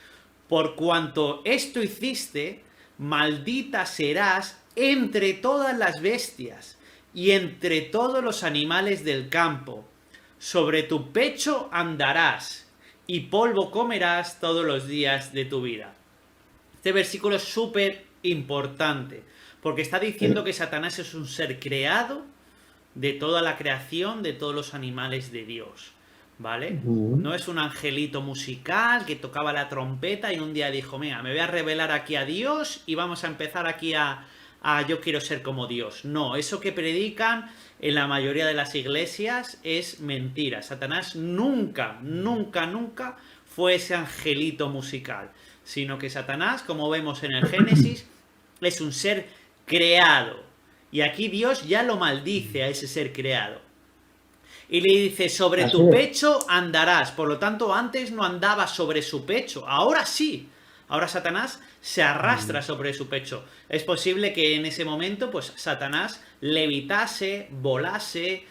S2: por cuanto esto hiciste, maldita serás entre todas las bestias y entre todos los animales del campo. Sobre tu pecho andarás y polvo comerás todos los días de tu vida. Este versículo es súper importante, porque está diciendo que Satanás es un ser creado de toda la creación, de todos los animales de Dios. ¿vale? No es un angelito musical que tocaba la trompeta y un día dijo, mira, me voy a revelar aquí a Dios y vamos a empezar aquí a yo quiero ser como Dios. No, eso que predican en la mayoría de las iglesias es mentira. Satanás nunca, nunca, nunca fue ese angelito musical, sino que Satanás, como vemos en el Génesis, es un ser creado. Y aquí Dios ya lo maldice a ese ser creado. Y le dice, sobre
S3: Así
S2: tu
S3: es.
S2: pecho andarás. Por lo tanto, antes no andaba sobre su pecho. Ahora sí. Ahora Satanás se arrastra sobre su pecho. Es posible que en ese momento, pues Satanás levitase, volase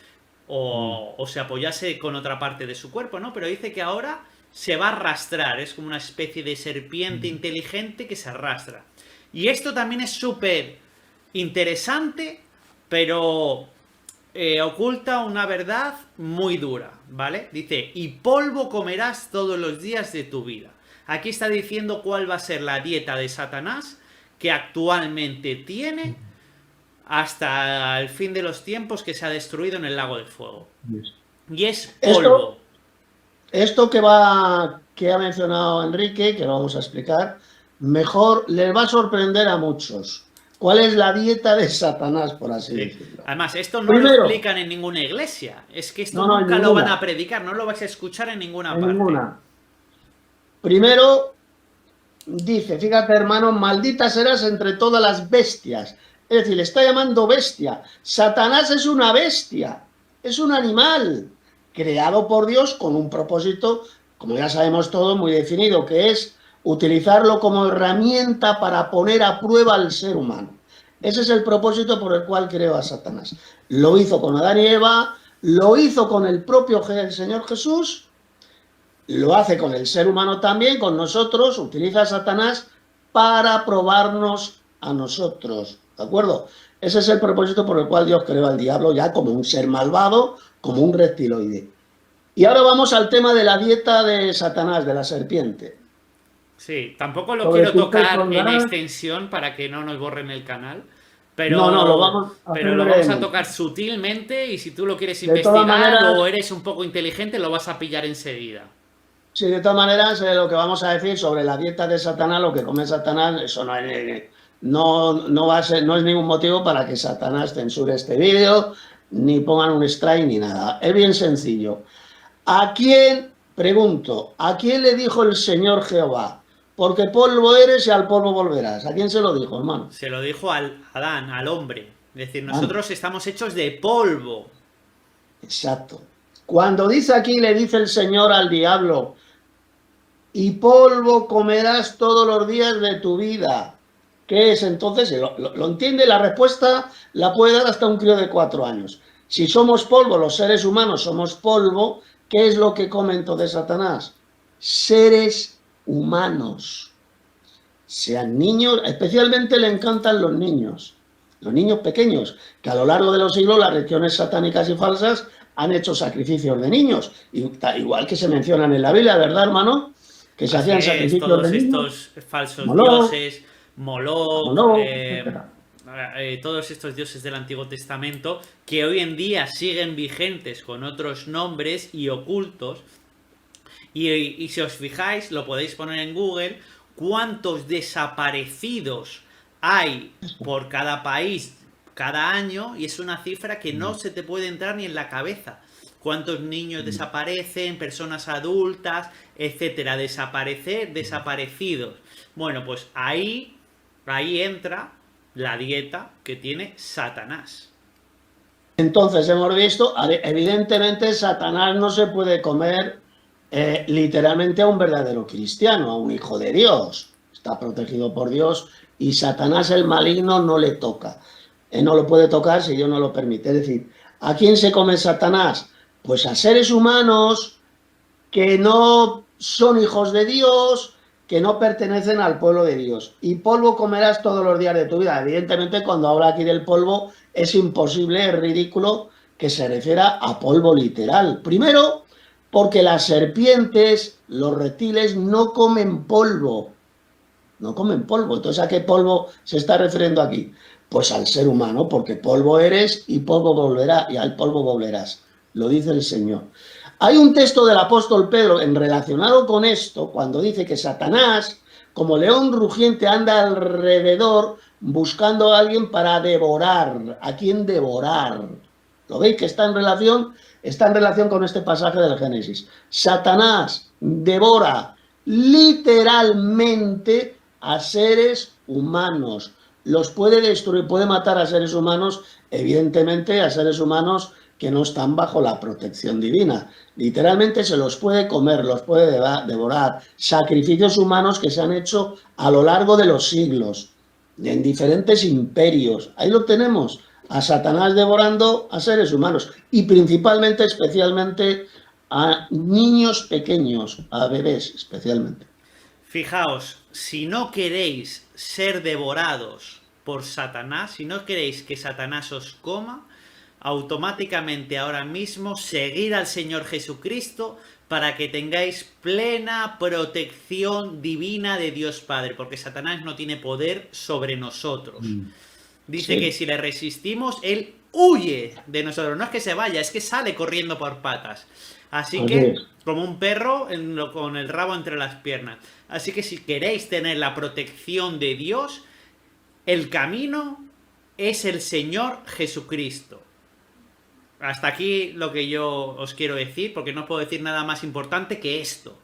S2: o se apoyase con otra parte de su cuerpo, ¿no? Pero dice que ahora se va a arrastrar. Es como una especie de serpiente inteligente que se arrastra. Y esto también es súper interesante, pero oculta una verdad muy dura, ¿vale? Dice, y polvo comerás todos los días de tu vida. Aquí está diciendo cuál va a ser la dieta de Satanás que actualmente tiene hasta el fin de los tiempos que se ha destruido en el lago de fuego. Y es polvo.
S3: Esto que ha mencionado Enrique, que lo vamos a explicar, mejor les va a sorprender a muchos. ¿Cuál es la dieta de Satanás, por así decirlo?
S2: Además, esto no
S3: Primero,
S2: lo explican en ninguna iglesia. Es que esto
S3: no, en
S2: nunca lo van
S3: ninguna.
S2: a predicar, no lo vais a escuchar en ninguna
S3: En
S2: parte.
S3: ninguna. Primero, dice, fíjate hermano, maldita serás entre todas las bestias. Es decir, le está llamando bestia. Satanás es una bestia, es un animal creado por Dios con un propósito, como ya sabemos todo, muy definido, que es utilizarlo como herramienta para poner a prueba al ser humano. Ese es el propósito por el cual creó a Satanás. Lo hizo con Adán y Eva, lo hizo con el propio Señor Jesús, lo hace con el ser humano también, con nosotros, utiliza a Satanás para probarnos a nosotros, ¿de acuerdo? Ese es el propósito por el cual Dios creó al diablo ya como un ser malvado, como un reptiloide. Y ahora vamos al tema de la dieta de Satanás, de la serpiente.
S2: Sí, tampoco lo
S3: Sobre
S2: quiero
S3: tu
S2: tocar
S3: pecho
S2: en
S3: andarás.
S2: extensión para que no nos borren el canal, pero,
S3: No, lo vamos a hacer
S2: pero lo vamos a
S3: brevemente.
S2: tocar sutilmente y si tú lo quieres
S3: De todas
S2: investigar
S3: maneras,
S2: o eres un poco inteligente lo vas a pillar enseguida.
S3: sí, de todas maneras, lo que vamos a decir sobre la dieta de Satanás, lo que come Satanás, eso no va a ser, no es ningún motivo para que Satanás censure este vídeo, ni pongan un strike ni nada. Es bien sencillo. ¿A quién, pregunto, a quién le dijo el Señor Jehová? Porque polvo eres y al polvo volverás. ¿A quién se lo dijo, hermano?
S2: Se lo dijo al Adán, al hombre. Es decir,
S3: Anda.
S2: nosotros estamos hechos de polvo.
S3: Exacto. Cuando dice aquí, le dice el Señor al diablo, y polvo comerás todos los días de tu vida. ¿Qué es entonces? Lo entiende, la respuesta la puede dar hasta un crío de 4 años. Si somos polvo, los seres humanos somos polvo, ¿qué es lo que come entonces Satanás? Seres humanos. Sean niños, especialmente le encantan los niños pequeños, que a lo largo de los siglos las religiones satánicas y falsas han hecho sacrificios de niños, igual que se mencionan en la Biblia, ¿verdad, hermano? Que se hacían sacrificios
S2: todos
S3: de niños.
S2: estos falsos
S3: Moloch,
S2: dioses, Moloch,
S3: etcétera.
S2: todos estos dioses del Antiguo Testamento que hoy en día siguen vigentes con otros nombres y ocultos. Y si os fijáis, lo podéis poner en Google, cuántos desaparecidos hay por cada país cada año, y es una cifra que no se te puede entrar ni en la cabeza. Cuántos niños desaparecen, personas adultas, etcétera, desaparecidos. Bueno, pues ahí entra la dieta que tiene Satanás.
S3: Entonces hemos visto, evidentemente Satanás no se puede comer literalmente a un verdadero cristiano, a un hijo de Dios. Está protegido por Dios y Satanás el maligno no le toca. No lo puede tocar si Dios no lo permite. Es decir, ¿a quién se come Satanás? Pues a seres humanos que no son hijos de Dios, que no pertenecen al pueblo de Dios. Y polvo comerás todos los días de tu vida. Evidentemente, cuando habla aquí del polvo, es imposible, es ridículo que se refiera a polvo literal. Primero, porque las serpientes, los reptiles, no comen polvo. No comen polvo. Entonces, ¿a qué polvo se está refiriendo aquí? Pues al ser humano, porque polvo eres y polvo volverá, y al polvo volverás. Lo dice el Señor. Hay un texto del apóstol Pedro en relacionado con esto, cuando dice que Satanás, como león rugiente, anda alrededor buscando a alguien para devorar. ¿A quién devorar? ¿Lo veis que está en relación? Está en relación con este pasaje del Génesis. Satanás devora literalmente a seres humanos. Los puede destruir, puede matar a seres humanos, evidentemente a seres humanos que no están bajo la protección divina. Literalmente se los puede comer, los puede devorar. Sacrificios humanos que se han hecho a lo largo de los siglos, en diferentes imperios. Ahí lo tenemos, a Satanás devorando a seres humanos y principalmente, especialmente, a niños pequeños, a bebés especialmente.
S2: Fijaos, si no queréis ser devorados por Satanás, si no queréis que Satanás os coma, automáticamente ahora mismo seguid al Señor Jesucristo para que tengáis plena protección divina de Dios Padre, porque Satanás no tiene poder sobre nosotros. Dice
S3: Sí.
S2: que si le resistimos, Él huye de nosotros. No es que se vaya, es que sale corriendo por patas. Así que,
S3: es.
S2: como un perro con el rabo entre las piernas. Así que si queréis tener la protección de Dios, el camino es el Señor Jesucristo. Hasta aquí lo que yo os quiero decir, porque no puedo decir nada más importante que esto.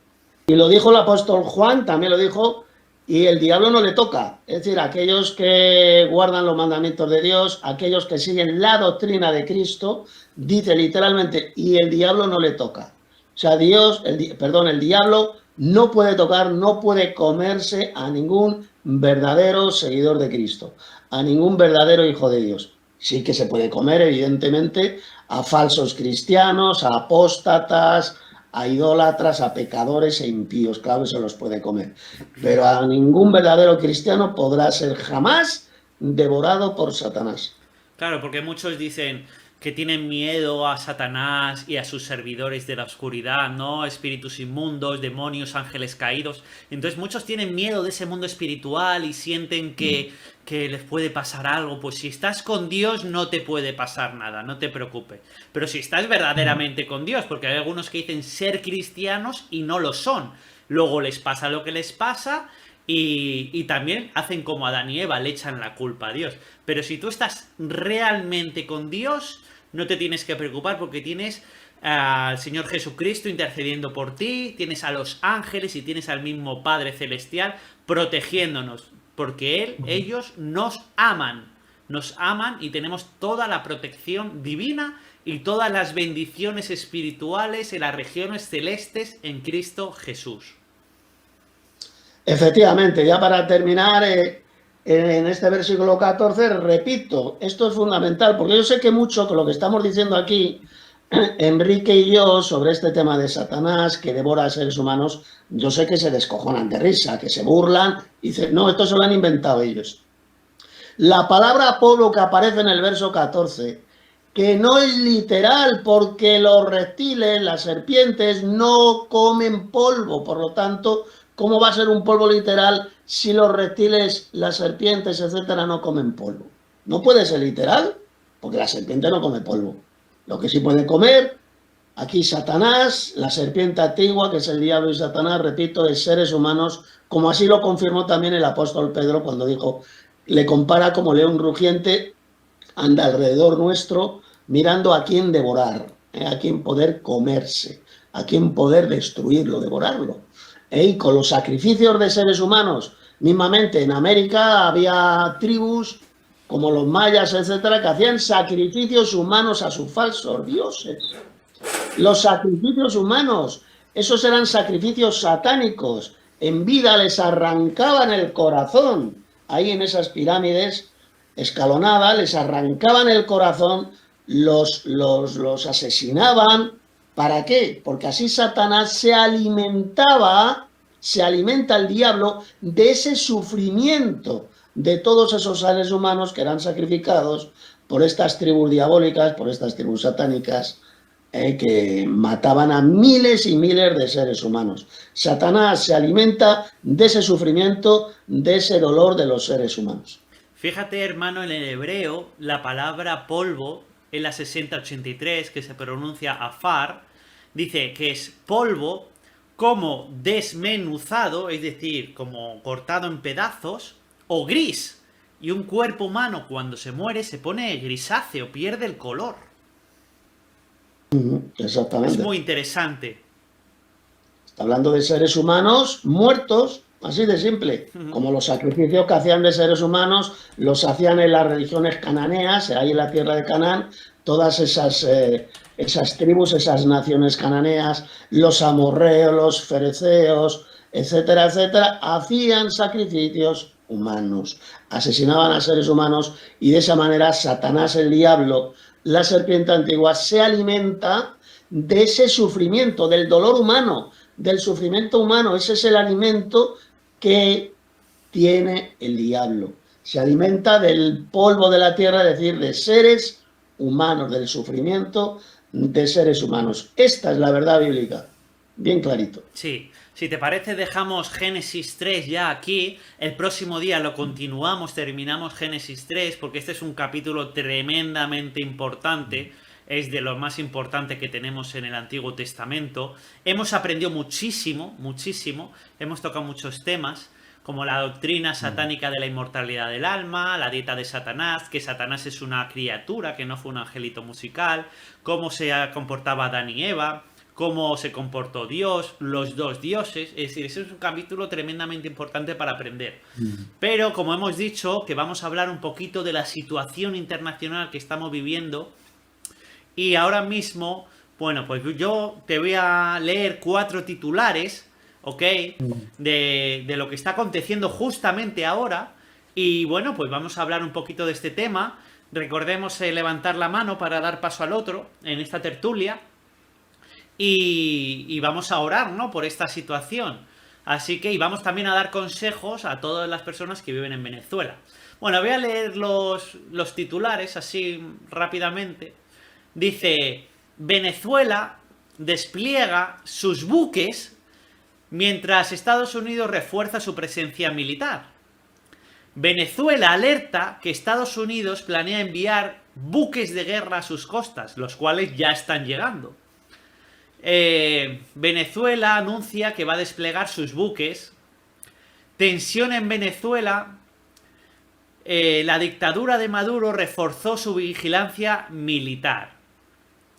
S3: Y lo dijo el apóstol Juan, también lo dijo, y el diablo no le toca. Es decir, aquellos que guardan los mandamientos de Dios, aquellos que siguen la doctrina de Cristo, dice literalmente, y el diablo no le toca. O sea, el diablo no puede tocar, no puede comerse a ningún verdadero seguidor de Cristo, a ningún verdadero hijo de Dios. Sí que se puede comer, evidentemente, a falsos cristianos, a apóstatas, a idólatras, a pecadores e impíos, claro que se los puede comer. Pero a ningún verdadero cristiano podrá ser jamás devorado por Satanás.
S2: Claro, porque muchos dicen que tienen miedo a Satanás y a sus servidores de la oscuridad, ¿no? Espíritus inmundos, demonios, ángeles caídos. Entonces muchos tienen miedo de ese mundo espiritual y sienten que les puede pasar algo. Pues si estás con Dios no te puede pasar nada, no te preocupes. Pero si estás verdaderamente con Dios, porque hay algunos que dicen ser cristianos y no lo son. Luego les pasa lo que les pasa y también hacen como Adán y Eva, le echan la culpa a Dios. Pero si tú estás realmente con Dios, no te tienes que preocupar porque tienes al Señor Jesucristo intercediendo por ti, tienes a los ángeles y tienes al mismo Padre Celestial protegiéndonos, porque ellos nos aman y tenemos toda la protección divina y todas las bendiciones espirituales en las regiones celestes en Cristo Jesús.
S3: Efectivamente, ya para terminar, en este versículo 14, repito, esto es fundamental, porque yo sé que mucho con lo que estamos diciendo aquí, Enrique y yo, sobre este tema de Satanás, que devora a seres humanos, yo sé que se descojonan de risa, que se burlan, y dicen, no, esto se lo han inventado ellos. La palabra polvo que aparece en el verso 14, que no es literal, porque los reptiles, las serpientes, no comen polvo, por lo tanto, ¿cómo va a ser un polvo literal si los reptiles, las serpientes, etcétera, no comen polvo? No puede ser literal, porque la serpiente no come polvo. Lo que sí puede comer, aquí Satanás, la serpiente antigua, que es el diablo y Satanás, repito, es seres humanos, como así lo confirmó también el apóstol Pedro cuando dijo, le compara como león rugiente, anda alrededor nuestro, mirando a quién devorar, a quién poder comerse, a quién poder destruirlo, devorarlo. Y con los sacrificios de seres humanos, mismamente en América había tribus como los mayas, etcétera, que hacían sacrificios humanos a sus falsos dioses. Los sacrificios humanos, esos eran sacrificios satánicos. En vida les arrancaban el corazón. Ahí en esas pirámides escalonadas les arrancaban el corazón, los asesinaban. ¿Para qué? Porque así Satanás se alimenta el diablo de ese sufrimiento de todos esos seres humanos que eran sacrificados por estas tribus diabólicas, por estas tribus satánicas, que mataban a miles y miles de seres humanos. Satanás se alimenta de ese sufrimiento, de ese dolor de los seres humanos.
S2: Fíjate, hermano, en el hebreo, la palabra polvo en la 6083, que se pronuncia afar, Dice que es polvo como desmenuzado, es decir, como cortado en pedazos, o gris. Y un cuerpo humano cuando se muere se pone grisáceo, pierde el color. Es
S3: Exactamente.
S2: muy interesante.
S3: Está hablando de seres humanos muertos, así de simple, como los sacrificios que hacían de seres humanos, los hacían en las religiones cananeas, ahí en la tierra de Canaán, todas esas tribus, esas naciones cananeas, los amorreos, los fereceos, etcétera, etcétera, hacían sacrificios humanos, asesinaban a seres humanos y de esa manera Satanás, el diablo, la serpiente antigua, se alimenta de ese sufrimiento, del dolor humano, del sufrimiento humano. Ese es el alimento que tiene el diablo. Se alimenta del polvo de la tierra, es decir, de seres humanos, del sufrimiento de seres humanos. Esta es la verdad bíblica, bien clarito.
S2: Sí, si te parece dejamos Génesis 3 ya aquí, el próximo día lo continuamos, terminamos Génesis 3 porque este es un capítulo tremendamente importante, es de lo más importante que tenemos en el Antiguo Testamento. Hemos aprendido muchísimo, muchísimo, hemos tocado muchos temas, como la doctrina satánica de la inmortalidad del alma, la dieta de Satanás, que Satanás es una criatura, que no fue un angelito musical, cómo se comportaba Adán y Eva, cómo se comportó Dios, los dos dioses. Es decir, ese es un capítulo tremendamente importante para aprender. Pero, como hemos dicho, que vamos a hablar un poquito de la situación internacional que estamos viviendo. Y ahora mismo, bueno, pues yo te voy a leer 4 titulares, ¿ok? De lo que está aconteciendo justamente ahora. Y bueno, pues vamos a hablar un poquito de este tema. Recordemos levantar la mano para dar paso al otro en esta tertulia. Y vamos a orar, ¿no?, por esta situación. Así que, y vamos también a dar consejos a todas las personas que viven en Venezuela. Bueno, voy a leer los titulares así rápidamente. Dice: Venezuela despliega sus buques mientras Estados Unidos refuerza su presencia militar. Venezuela alerta que Estados Unidos planea enviar buques de guerra a sus costas, los cuales ya están llegando. Venezuela anuncia que va a desplegar sus buques. Tensión en Venezuela. La dictadura de Maduro reforzó su vigilancia militar.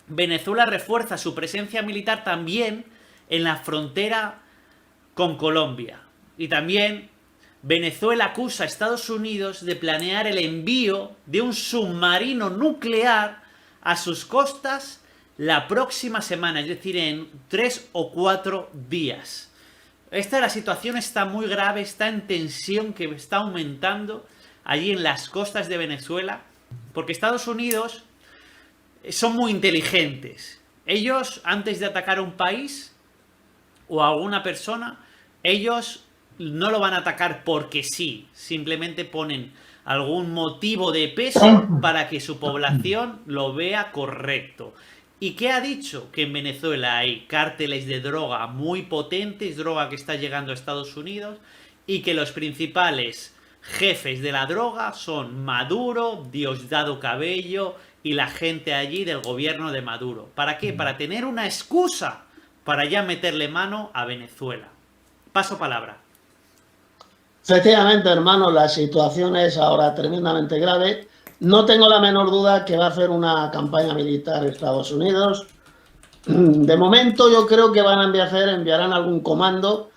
S2: Venezuela refuerza su presencia militar también en la frontera con Colombia. Y también Venezuela acusa a Estados Unidos de planear el envío de un submarino nuclear a sus costas la próxima semana, es decir, en 3 o 4 días. La situación está muy grave, está en tensión, que está aumentando allí en las costas de Venezuela, porque Estados Unidos son muy inteligentes. Ellos, antes de atacar a un país o a alguna persona, ellos no lo van a atacar porque sí, simplemente ponen algún motivo de peso para que su población lo vea correcto. ¿Y qué ha dicho? Que en Venezuela hay cárteles de droga muy potentes, droga que está llegando a Estados Unidos, y que los principales jefes de la droga son Maduro, Diosdado Cabello y la gente allí del gobierno de Maduro. ¿Para qué? Para tener una excusa para ya meterle mano a Venezuela. Paso palabra.
S3: Efectivamente, hermano, la situación es ahora tremendamente grave. No tengo la menor duda que va a hacer una campaña militar Estados Unidos. De momento yo creo que van a enviarán algún comando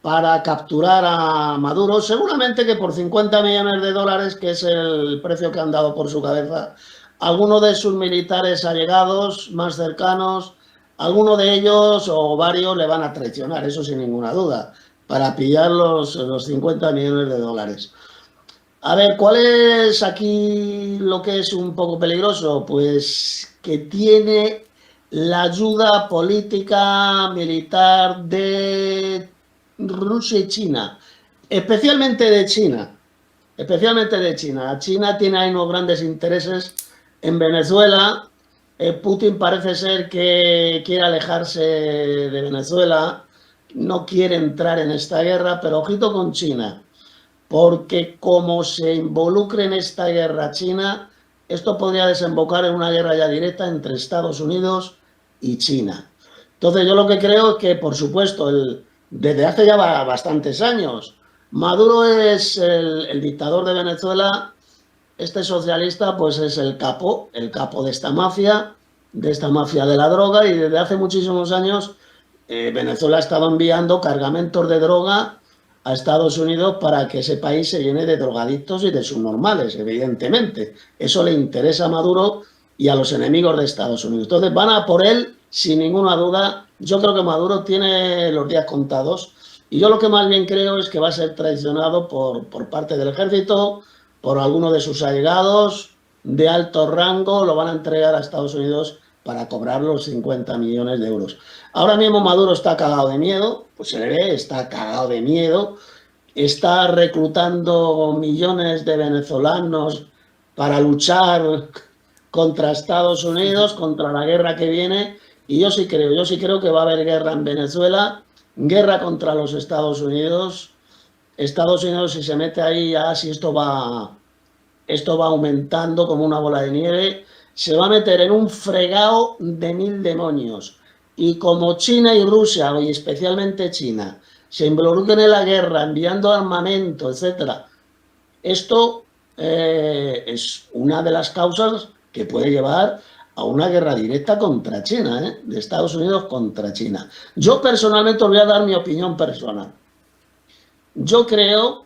S3: para capturar a Maduro, seguramente que por 50 millones de dólares, que es el precio que han dado por su cabeza. Algunos de sus militares allegados, más cercanos, algunos de ellos o varios le van a traicionar, eso sin ninguna duda, para pillar los 50 millones de dólares. A ver, ¿cuál es aquí lo que es un poco peligroso? Pues que tiene la ayuda política militar de Rusia y China, especialmente de China. China tiene ahí unos grandes intereses en Venezuela. Putin parece ser que quiere alejarse de Venezuela, no quiere entrar en esta guerra, pero ojito con China. Porque como se involucre en esta guerra China, esto podría desembocar en una guerra ya directa entre Estados Unidos y China. Entonces yo lo que creo es que, por supuesto, desde hace ya bastantes años, Maduro es el dictador de Venezuela. Este socialista pues es el capo de esta mafia de la droga, y desde hace muchísimos años Venezuela ha estado enviando cargamentos de droga a Estados Unidos para que ese país se llene de drogadictos y de subnormales, evidentemente. Eso le interesa a Maduro y a los enemigos de Estados Unidos. Entonces van a por él sin ninguna duda. Yo creo que Maduro tiene los días contados, y yo lo que más bien creo es que va a ser traicionado por parte del ejército, por alguno de sus allegados de alto rango. Lo van a entregar a Estados Unidos para cobrar los 50 millones de euros. Ahora mismo Maduro está cagado de miedo, pues se le ve, está cagado de miedo, está reclutando millones de venezolanos para luchar contra Estados Unidos, contra la guerra que viene, y yo sí creo que va a haber guerra en Venezuela, guerra contra los Estados Unidos. Estados Unidos, si se mete ahí, ya si esto va aumentando como una bola de nieve, se va a meter en un fregado de mil demonios. Y como China y Rusia, y especialmente China, se involucren en la guerra, enviando armamento, etcétera, esto es una de las causas que puede llevar a una guerra directa contra China, de Estados Unidos contra China. Yo personalmente os voy a dar mi opinión personal. Yo creo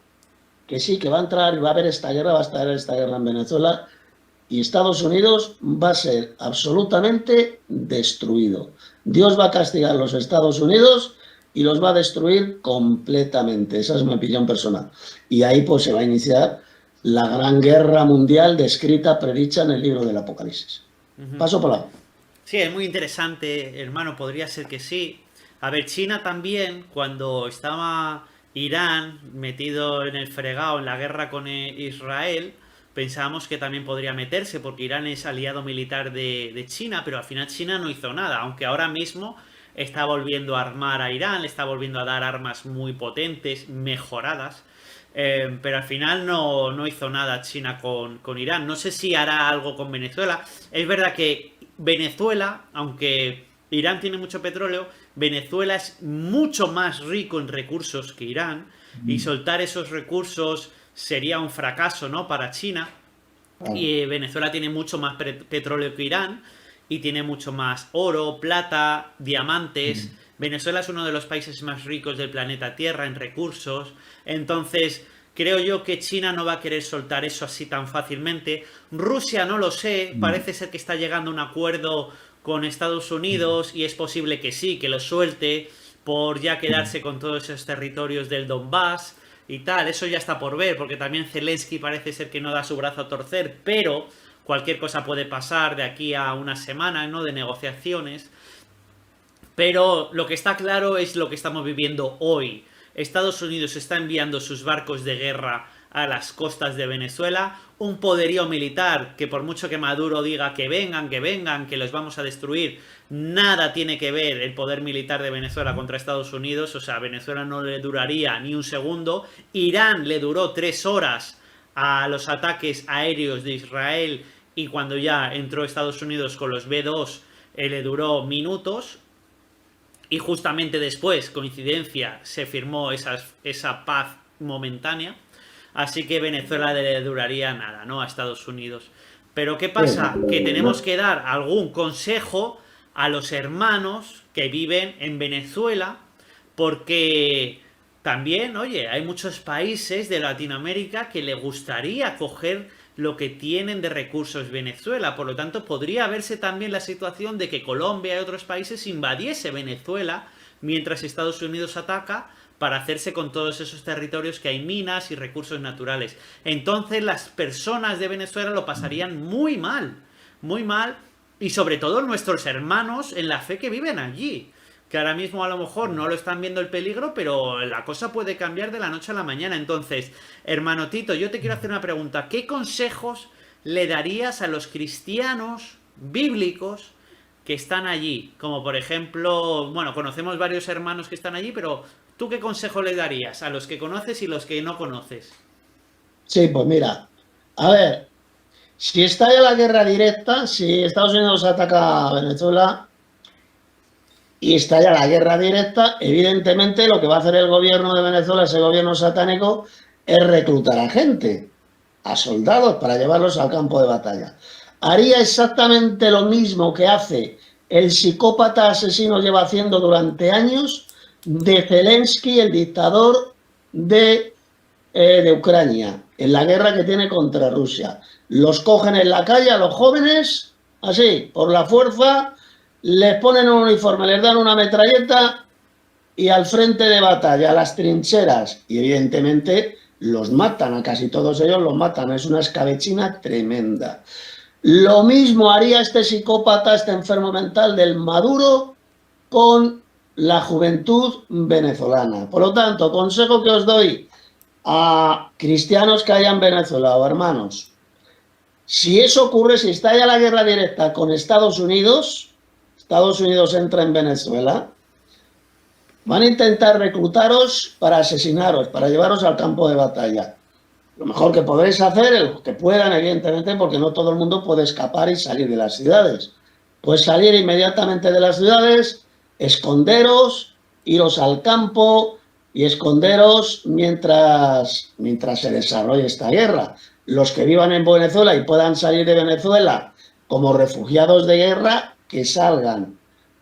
S3: que sí, que va a entrar y va a haber esta guerra, va a estar esta guerra en Venezuela, y Estados Unidos va a ser absolutamente destruido. Dios va a castigar a los Estados Unidos y los va a destruir completamente. Esa es mi opinión personal. Y ahí pues se va a iniciar la gran guerra mundial descrita, predicha en el libro del Apocalipsis. Paso por la...
S2: Sí, es muy interesante, hermano, podría ser que sí. A ver, China también, cuando estaba Irán metido en el fregado en la guerra con Israel, pensábamos que también podría meterse, porque Irán es aliado militar de China, pero al final China no hizo nada, aunque ahora mismo está volviendo a armar a Irán, le está volviendo a dar armas muy potentes, mejoradas. Pero al final no hizo nada China con Irán. No sé si hará algo con Venezuela. Es verdad que Venezuela, aunque Irán tiene mucho petróleo, Venezuela es mucho más rico en recursos que Irán, y soltar esos recursos sería un fracaso, ¿no?, para China. Y Venezuela tiene mucho más petróleo que Irán, y tiene mucho más oro, plata, diamantes. Venezuela es uno de los países más ricos del planeta Tierra en recursos. Entonces, creo yo que China no va a querer soltar eso así tan fácilmente. Rusia no lo sé, parece ser que está llegando a un acuerdo con Estados Unidos, y es posible que sí, que lo suelte por ya quedarse con todos esos territorios del Donbass y tal. Eso ya está por ver, porque también Zelensky parece ser que no da su brazo a torcer, pero cualquier cosa puede pasar de aquí a una semana, ¿no?, de negociaciones. Pero lo que está claro es lo que estamos viviendo hoy. Estados Unidos está enviando sus barcos de guerra a las costas de Venezuela, un poderío militar que, por mucho que Maduro diga que vengan, que los vamos a destruir, nada tiene que ver el poder militar de Venezuela contra Estados Unidos. O sea, a Venezuela no le duraría ni un segundo. Irán le duró 3 horas a los ataques aéreos de Israel, y cuando ya entró Estados Unidos con los B-2 le duró minutos. Y justamente después, coincidencia, se firmó esa paz momentánea. Así que Venezuela le duraría nada, ¿no?, a Estados Unidos. Pero ¿qué pasa? Que tenemos que dar algún consejo a los hermanos que viven en Venezuela, porque también, oye, hay muchos países de Latinoamérica que le gustaría coger lo que tienen de recursos Venezuela. Por lo tanto, podría verse también la situación de que Colombia y otros países invadiese Venezuela mientras Estados Unidos ataca, para hacerse con todos esos territorios que hay minas y recursos naturales. Entonces las personas de Venezuela lo pasarían muy mal, y sobre todo nuestros hermanos en la fe que viven allí, que ahora mismo a lo mejor no lo están viendo el peligro, pero la cosa puede cambiar de la noche a la mañana. Entonces, hermano Tito, yo te quiero hacer una pregunta. ¿Qué consejos le darías a los cristianos bíblicos que están allí? Como por ejemplo, bueno, conocemos varios hermanos que están allí, pero ¿tú qué consejo le darías a los que conoces y los que no conoces?
S3: Sí, pues mira, a ver, si estalla la guerra directa, si Estados Unidos ataca a Venezuela, y estalla la guerra directa, evidentemente lo que va a hacer el gobierno de Venezuela, ese gobierno satánico, es reclutar a gente, a soldados, para llevarlos al campo de batalla. Haría exactamente lo mismo que hace el psicópata asesino, lleva haciendo durante años, de Zelensky, el dictador de Ucrania, en la guerra que tiene contra Rusia. Los cogen en la calle a los jóvenes, así, por la fuerza, les ponen un uniforme, les dan una metralleta y al frente de batalla, a las trincheras, y evidentemente los matan, a casi todos ellos los matan, es una escabechina tremenda. Lo mismo haría este psicópata, este enfermo mental del Maduro con la juventud venezolana. Por lo tanto, consejo que os doy a cristianos que hayan en Venezuela o hermanos, si eso ocurre, si estalla la guerra directa con Estados Unidos entra en Venezuela, van a intentar reclutaros para asesinaros, para llevaros al campo de batalla. Lo mejor que podréis hacer, el que puedan, evidentemente, porque no todo el mundo puede escapar y salir de las ciudades. Pues salir inmediatamente de las ciudades, esconderos, iros al campo y esconderos mientras se desarrolle esta guerra. Los que vivan en Venezuela y puedan salir de Venezuela como refugiados de guerra, que salgan.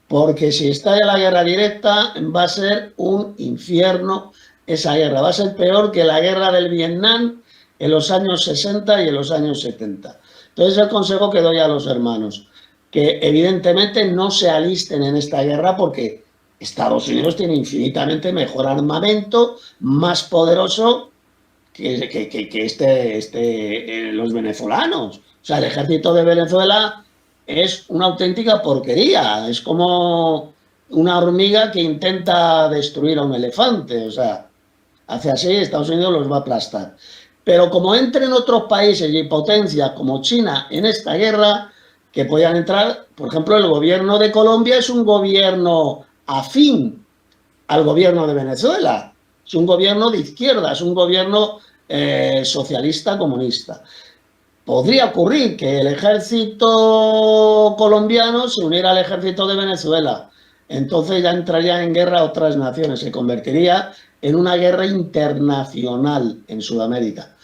S3: Porque si estalla la guerra directa, va a ser un infierno esa guerra. Va a ser peor que la guerra del Vietnam en los años 60 y en los años 70. Entonces, el consejo que doy a los hermanos, que evidentemente no se alisten en esta guerra porque Estados Unidos tiene infinitamente mejor armamento, más poderoso que los venezolanos. O sea, el ejército de Venezuela es una auténtica porquería. Es como una hormiga que intenta destruir a un elefante. O sea, hace así, Estados Unidos los va a aplastar. Pero como entren otros países y potencias como China en esta guerra, que puedan entrar, por ejemplo, el gobierno de Colombia es un gobierno afín al gobierno de Venezuela. Es un gobierno de izquierda, es un gobierno socialista comunista. Podría ocurrir que el ejército colombiano se uniera al ejército de Venezuela. Entonces ya entrarían en guerra otras naciones, se convertiría en una guerra internacional en Sudamérica.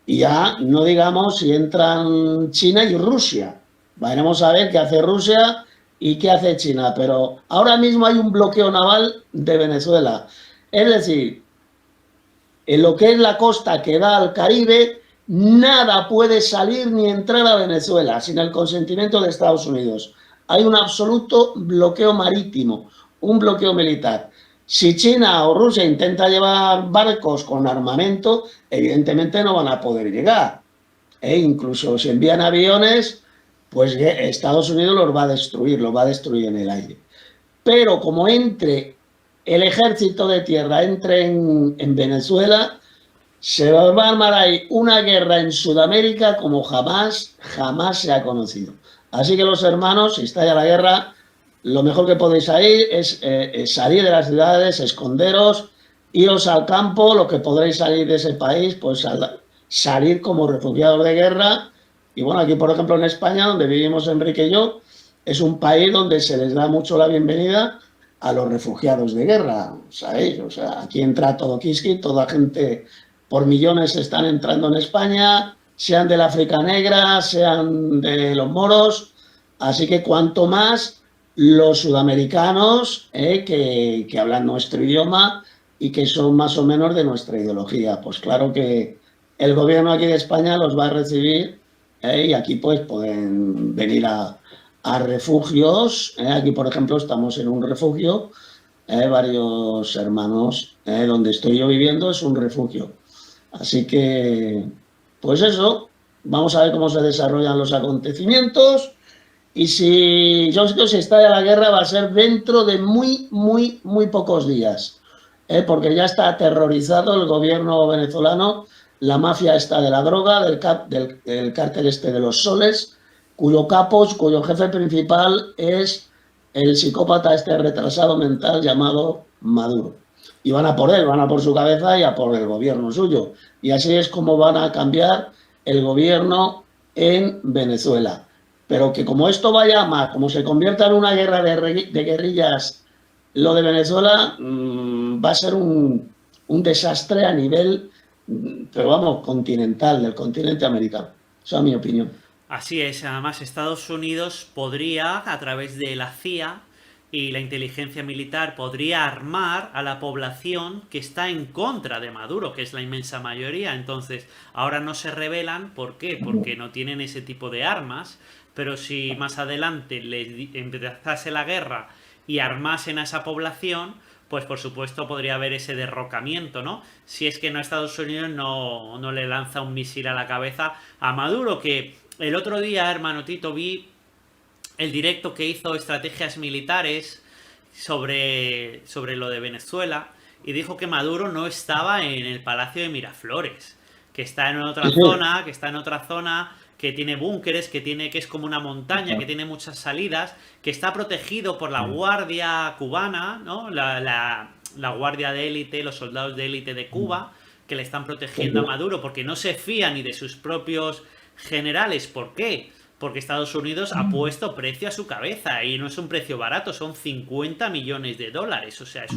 S3: Y ya no digamos si entran China y Rusia. Veremos a ver qué hace Rusia y qué hace China. Pero ahora mismo hay un bloqueo naval de Venezuela. Es decir, en lo que es la costa que da al Caribe, nada puede salir ni entrar a Venezuela sin el consentimiento de Estados Unidos. Hay un absoluto bloqueo marítimo, un bloqueo militar. Si China o Rusia intenta llevar barcos con armamento, evidentemente no van a poder llegar. Incluso si envían aviones, pues Estados Unidos los va a destruir en el aire. Pero como entre el ejército de tierra, entre en Venezuela, se va a armar ahí una guerra en Sudamérica como jamás se ha conocido. Así que los hermanos, si estalla la guerra, lo mejor que podéis salir es salir de las ciudades, esconderos, iros al campo, lo que podréis salir de ese país, pues salir como refugiados de guerra. Y bueno, aquí por ejemplo en España, donde vivimos Enrique y yo, es un país donde se les da mucho la bienvenida a los refugiados de guerra, ¿sabéis? O sea, aquí entra todo Kiski, toda gente por millones están entrando en España, sean del África Negra, sean de los moros, así que cuanto más los sudamericanos que hablan nuestro idioma y que son más o menos de nuestra ideología. Pues claro que el gobierno aquí de España los va a recibir y aquí pues pueden venir a refugios. Aquí, por ejemplo, estamos en un refugio, varios hermanos, donde estoy yo viviendo es un refugio. Así que, pues eso, vamos a ver cómo se desarrollan los acontecimientos. Y si yo sé que si estalla la guerra va a ser dentro de muy pocos días, porque ya está aterrorizado el gobierno venezolano, la mafia esta de la droga, del cártel este de los soles, cuyo jefe principal es el psicópata este retrasado mental llamado Maduro. Y van a por él, van a por su cabeza y a por el gobierno suyo. Y así es como van a cambiar el gobierno en Venezuela. Pero que como esto vaya más, como se convierta en una guerra de guerrillas lo de Venezuela va a ser un desastre a nivel, pero vamos, continental, del continente americano. Esa es mi opinión.
S2: Así es, además Estados Unidos podría, a través de la CIA y la inteligencia militar, podría armar a la población que está en contra de Maduro, que es la inmensa mayoría. Entonces, ahora no se rebelan, ¿por qué? Porque no tienen ese tipo de armas, pero si más adelante empezase la guerra y armasen a esa población, pues por supuesto podría haber ese derrocamiento, ¿no? Si es que no Estados Unidos no le lanza un misil a la cabeza a Maduro, que el otro día, hermano Tito, vi el directo que hizo Estrategias Militares sobre lo de Venezuela y dijo que Maduro no estaba en el Palacio de Miraflores, que está en otra zona, que tiene búnkeres, que es como una montaña, que tiene muchas salidas, que está protegido por la Guardia cubana, ¿no? La Guardia de élite, los soldados de élite de Cuba, que le están protegiendo a Maduro porque no se fían ni de sus propios generales. ¿Por qué? Porque Estados Unidos ha puesto precio a su cabeza y no es un precio barato, son 50 millones de dólares, o sea, es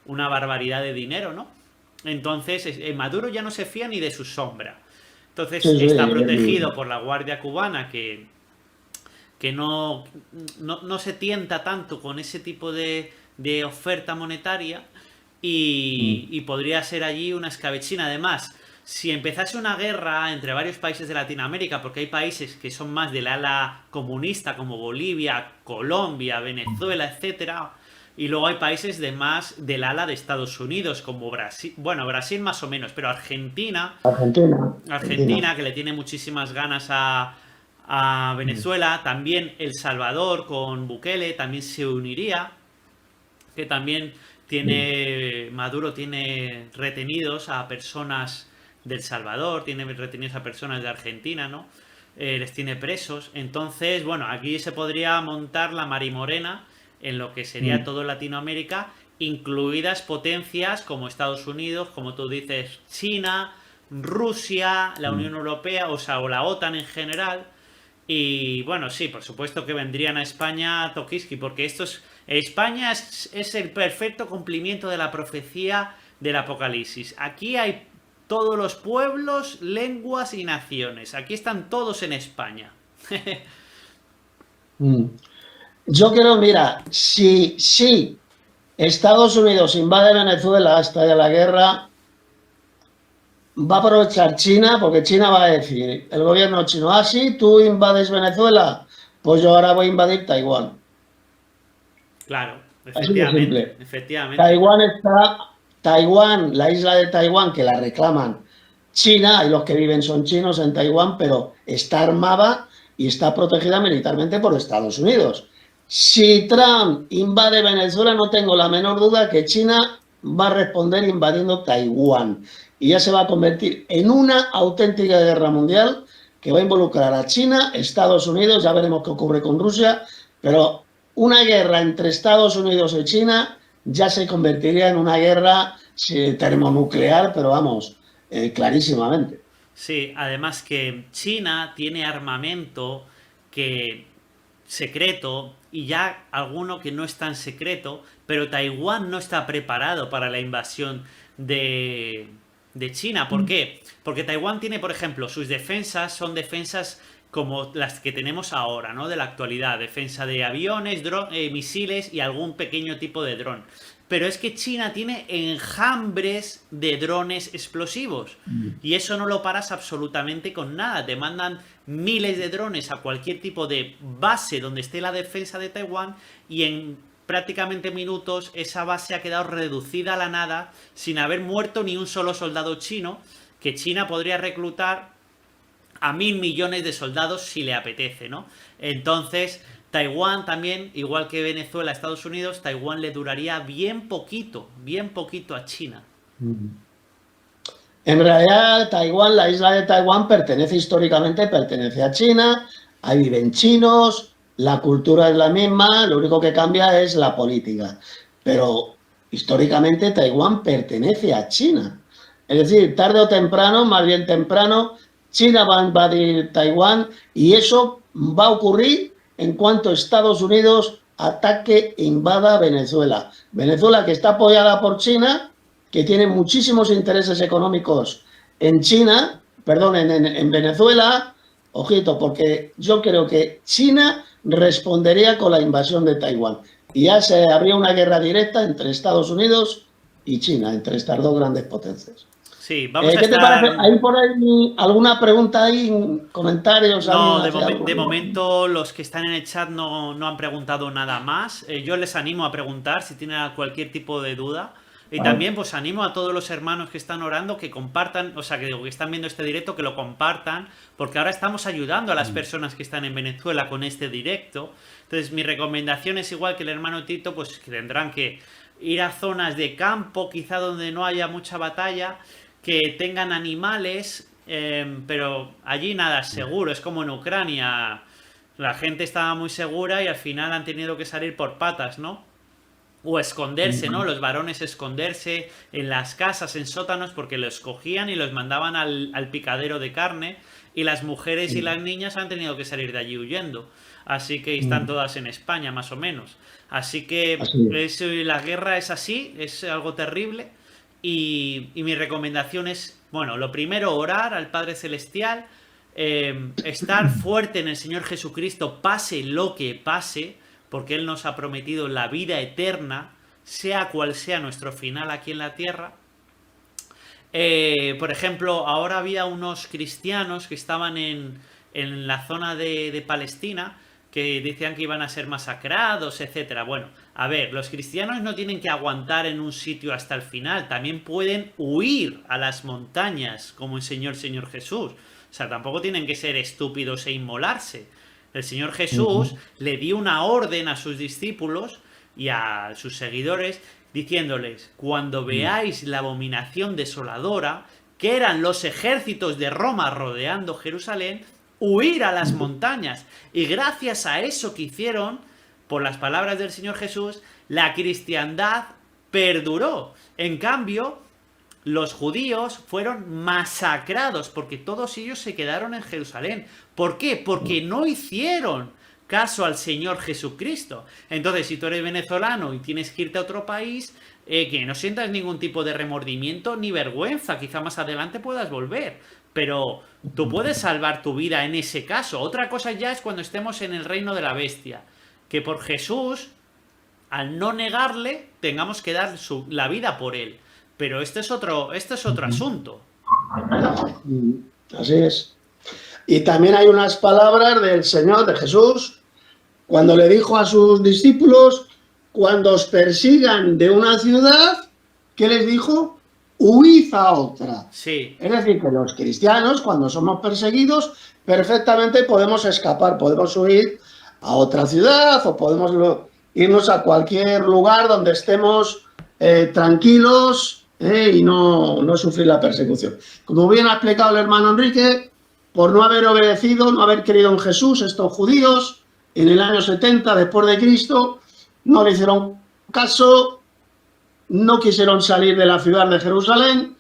S2: una barbaridad de dinero, ¿no? Entonces, Maduro ya no se fía ni de su sombra. Entonces, está protegido por la Guardia cubana que no se tienta tanto con ese tipo de oferta monetaria y podría ser allí una escabechina. Además, si empezase una guerra entre varios países de Latinoamérica, porque hay países que son más del ala comunista, como Bolivia, Colombia, Venezuela, etcétera, y luego hay países más del ala de Estados Unidos, como Brasil, bueno, Brasil más o menos, pero Argentina, que le tiene muchísimas ganas a Venezuela, también El Salvador con Bukele también se uniría, que también Maduro tiene retenidos a personas del Salvador, tiene retenidos a personas de Argentina, ¿no? Les tiene presos. Entonces, bueno, aquí se podría montar la marimorena en lo que sería todo Latinoamérica, incluidas potencias como Estados Unidos, como tú dices, China, Rusia, la Unión Europea, o sea, o la OTAN en general. Y bueno, sí, por supuesto que vendrían a España a Tokiski, porque España es el perfecto cumplimiento de la profecía del Apocalipsis. Aquí hay todos los pueblos, lenguas y naciones. Aquí están todos en España.
S3: Yo creo, mira, si Estados Unidos invade Venezuela hasta de la guerra, va a aprovechar China, porque China va a decir, el gobierno chino, sí, tú invades Venezuela, pues yo ahora voy a invadir Taiwán.
S2: Claro,
S3: efectivamente.
S2: efectivamente.
S3: Taiwán, la isla de Taiwán, que la reclaman China, y los que viven son chinos en Taiwán, pero está armada y está protegida militarmente por Estados Unidos. Si Trump invade Venezuela, no tengo la menor duda que China va a responder invadiendo Taiwán. Y ya se va a convertir en una auténtica guerra mundial que va a involucrar a China, Estados Unidos, ya veremos qué ocurre con Rusia, pero una guerra entre Estados Unidos y China ya se convertiría en una guerra termonuclear, pero vamos, clarísimamente.
S2: Sí, además que China tiene armamento secreto y ya alguno que no es tan secreto, pero Taiwán no está preparado para la invasión de China. ¿Por qué? Porque Taiwán tiene, por ejemplo, sus defensas son defensas como las que tenemos ahora, ¿no? De la actualidad, defensa de aviones, misiles y algún pequeño tipo de dron. Pero es que China tiene enjambres de drones explosivos. Y eso no lo paras absolutamente con nada. Te mandan miles de drones a cualquier tipo de base donde esté la defensa de Taiwán y en prácticamente minutos esa base ha quedado reducida a la nada sin haber muerto ni un solo soldado chino, que China podría reclutar a 1.000 millones de soldados si le apetece, ¿no? Entonces, Taiwán también, igual que Venezuela, Estados Unidos, Taiwán le duraría bien poquito a China.
S3: En realidad, Taiwán, la isla de Taiwán históricamente pertenece a China, ahí viven chinos, la cultura es la misma, lo único que cambia es la política. Pero históricamente Taiwán pertenece a China. Es decir, tarde o temprano, más bien temprano, China va a invadir Taiwán y eso va a ocurrir en cuanto Estados Unidos ataque e invada Venezuela. Venezuela, que está apoyada por China, que tiene muchísimos intereses económicos en China, perdón, en Venezuela. Ojito, porque yo creo que China respondería con la invasión de Taiwán. Y ya se habría una guerra directa entre Estados Unidos y China, entre estas dos grandes potencias.
S2: Sí, vamos a
S3: ¿Qué te
S2: estar...
S3: parece? ¿Hay por ahí alguna pregunta ahí, comentarios?
S2: No,
S3: ¿Alguien hace algo?
S2: de momento los que están en el chat no han preguntado nada más. Yo les animo a preguntar si tienen cualquier tipo de duda. Y
S3: Vale.
S2: también pues animo a todos los hermanos que están orando que compartan, o sea, que digo, que están viendo este directo, que lo compartan, porque ahora estamos ayudando a las personas que están en Venezuela con este directo. Entonces mi recomendación es igual que el hermano Tito, pues que tendrán que ir a zonas de campo, quizá donde no haya mucha batalla, que tengan animales, pero allí nada es seguro, es como en Ucrania, la gente estaba muy segura y al final han tenido que salir por patas, ¿no? O esconderse, ¿no? Los varones esconderse en las casas, en sótanos, porque los cogían y los mandaban al picadero de carne, y las mujeres y las niñas han tenido que salir de allí huyendo. Así que están todas en España, más o menos. Así que la guerra es así, es algo terrible. Y mi recomendación es, bueno, lo primero, orar al Padre Celestial, estar fuerte en el Señor Jesucristo, pase lo que pase, porque Él nos ha prometido la vida eterna, sea cual sea nuestro final aquí en la tierra. Por ejemplo, ahora había unos cristianos que estaban en la zona de Palestina, que decían que iban a ser masacrados, etcétera. Bueno, a ver, los cristianos no tienen que aguantar en un sitio hasta el final, también pueden huir a las montañas, como enseñó el Señor Jesús. O sea, tampoco tienen que ser estúpidos e inmolarse. El Señor Jesús le dio una orden a sus discípulos y a sus seguidores, diciéndoles: cuando veáis la abominación desoladora, que eran los ejércitos de Roma rodeando Jerusalén, huir a las montañas. Y gracias a eso que hicieron, por las palabras del Señor Jesús, la cristiandad perduró. En cambio, los judíos fueron masacrados porque todos ellos se quedaron en Jerusalén. ¿Por qué? Porque no hicieron caso al Señor Jesucristo. Entonces, si tú eres venezolano y tienes que irte a otro país, que no sientas ningún tipo de remordimiento ni vergüenza, quizá más adelante puedas volver, pero tú puedes salvar tu vida en ese caso. Otra cosa ya es cuando estemos en el reino de la bestia, que por Jesús, al no negarle, tengamos que dar la vida por él. Pero este es otro asunto.
S3: Así es. Y también hay unas palabras del Señor, de Jesús, cuando le dijo a sus discípulos: cuando os persigan de una ciudad, ¿qué les dijo? Huid a otra.
S2: Sí.
S3: Es decir, que los cristianos, cuando somos perseguidos, perfectamente podemos escapar, podemos huir a otra ciudad o podemos irnos a cualquier lugar donde estemos tranquilos y no sufrir la persecución. Como bien ha explicado el hermano Enrique, por no haber obedecido, no haber creído en Jesús, estos judíos, en el año 70 después de Cristo, no le hicieron caso, no quisieron salir de la ciudad de Jerusalén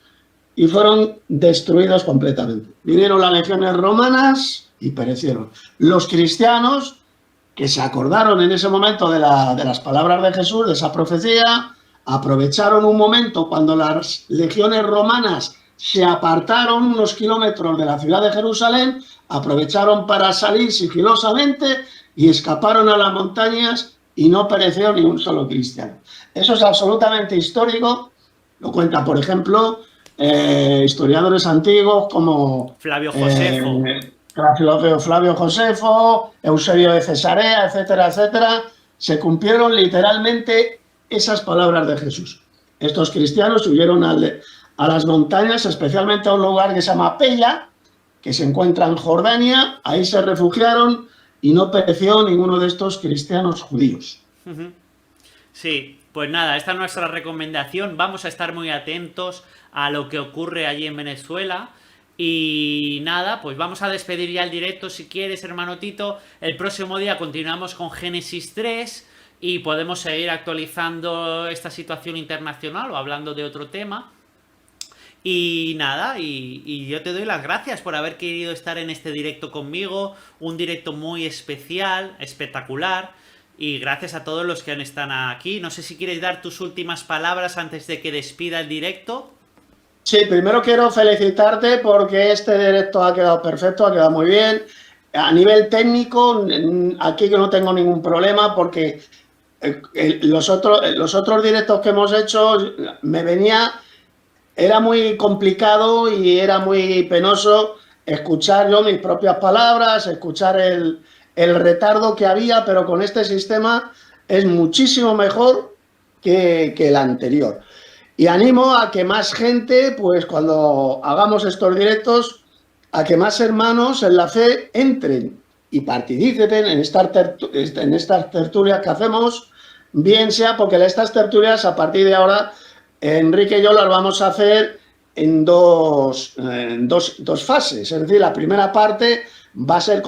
S3: y fueron destruidos completamente. Vinieron las legiones romanas y perecieron. Los cristianos, que se acordaron en ese momento de las palabras de Jesús, de esa profecía, aprovecharon un momento cuando las legiones romanas se apartaron unos kilómetros de la ciudad de Jerusalén, aprovecharon para salir sigilosamente y escaparon a las montañas y no pereció ni un solo cristiano. Eso es absolutamente histórico, lo cuentan, por ejemplo, historiadores antiguos como
S2: Flavio Josefo.
S3: Flavio Josefo, Eusebio de Cesarea, etcétera, etcétera. Se cumplieron literalmente esas palabras de Jesús. Estos cristianos huyeron a las montañas, especialmente a un lugar que se llama Pella, que se encuentra en Jordania. Ahí se refugiaron y no pereció ninguno de estos cristianos judíos.
S2: Sí, pues nada, esta es nuestra recomendación. Vamos a estar muy atentos a lo que ocurre allí en Venezuela. Y nada, pues vamos a despedir ya el directo si quieres, hermano Tito. El próximo día continuamos con Génesis 3 y podemos seguir actualizando esta situación internacional o hablando de otro tema. Y nada, y yo te doy las gracias por haber querido estar en este directo conmigo, un directo muy especial, espectacular. Y gracias a todos los que están aquí. No sé si quieres dar tus últimas palabras antes de que despida el directo.
S3: Sí, primero quiero felicitarte porque este directo ha quedado perfecto, ha quedado muy bien. A nivel técnico, aquí yo no tengo ningún problema porque los otros directos que hemos hecho era muy complicado y era muy penoso escuchar yo mis propias palabras, escuchar el retardo que había, pero con este sistema es muchísimo mejor que el anterior. Y animo a que más gente, pues cuando hagamos estos directos, a que más hermanos en la fe entren y participen en estas tertulias que hacemos, bien sea porque estas tertulias a partir de ahora, Enrique y yo las vamos a hacer en dos fases. Es decir, la primera parte va a ser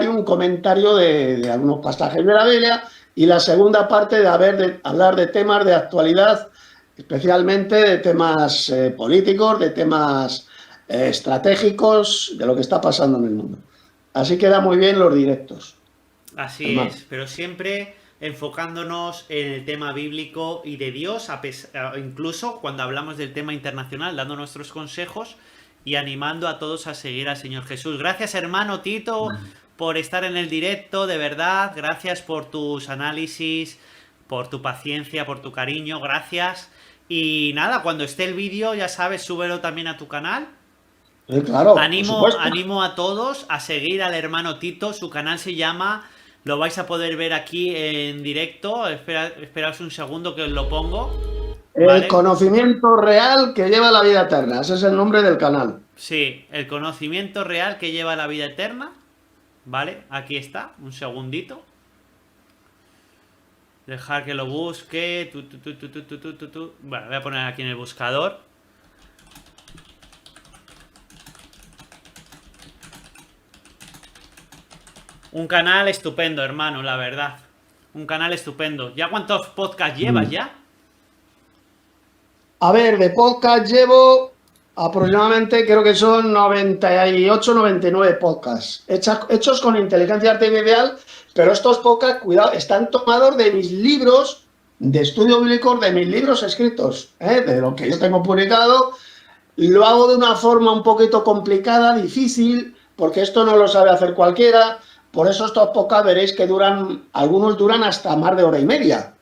S3: un comentario de algunos pasajes de la Biblia, y la segunda parte de hablar de temas de actualidad, especialmente de temas políticos, de temas estratégicos, de lo que está pasando en el mundo. Así queda muy bien los directos.
S2: Así
S3: Hermano.
S2: es, pero siempre enfocándonos en el tema bíblico y de Dios, incluso cuando hablamos del tema internacional, dando nuestros consejos y animando a todos a seguir al Señor Jesús. Gracias, hermano Tito, por estar en el directo, de verdad. Gracias por tus análisis, por tu paciencia, por tu cariño. Gracias. Y nada, cuando esté el vídeo, ya sabes, súbelo también a tu canal.
S3: Claro,
S2: Animo a todos a seguir al hermano Tito. Su canal se llama, lo vais a poder ver aquí en directo. Esperaos un segundo que os lo pongo.
S3: El conocimiento real que lleva a la vida eterna. Ese es el nombre del canal.
S2: Sí, el conocimiento real que lleva a la vida eterna. Vale, aquí está. Un segundito. Dejar que lo busque. Bueno, voy a poner aquí en el buscador. Un canal estupendo, hermano, la verdad. Un canal estupendo. ¿Ya cuántos podcasts llevas ya?
S3: A ver, de podcast llevo aproximadamente, creo que son 98, 99 podcasts hechos con inteligencia artificial, pero estos podcasts, cuidado, están tomados de mis libros de estudio bíblico, de mis libros escritos, de lo que yo tengo publicado. Lo hago de una forma un poquito complicada, difícil, porque esto no lo sabe hacer cualquiera. Por eso estos podcasts veréis que algunos duran hasta más de hora y media.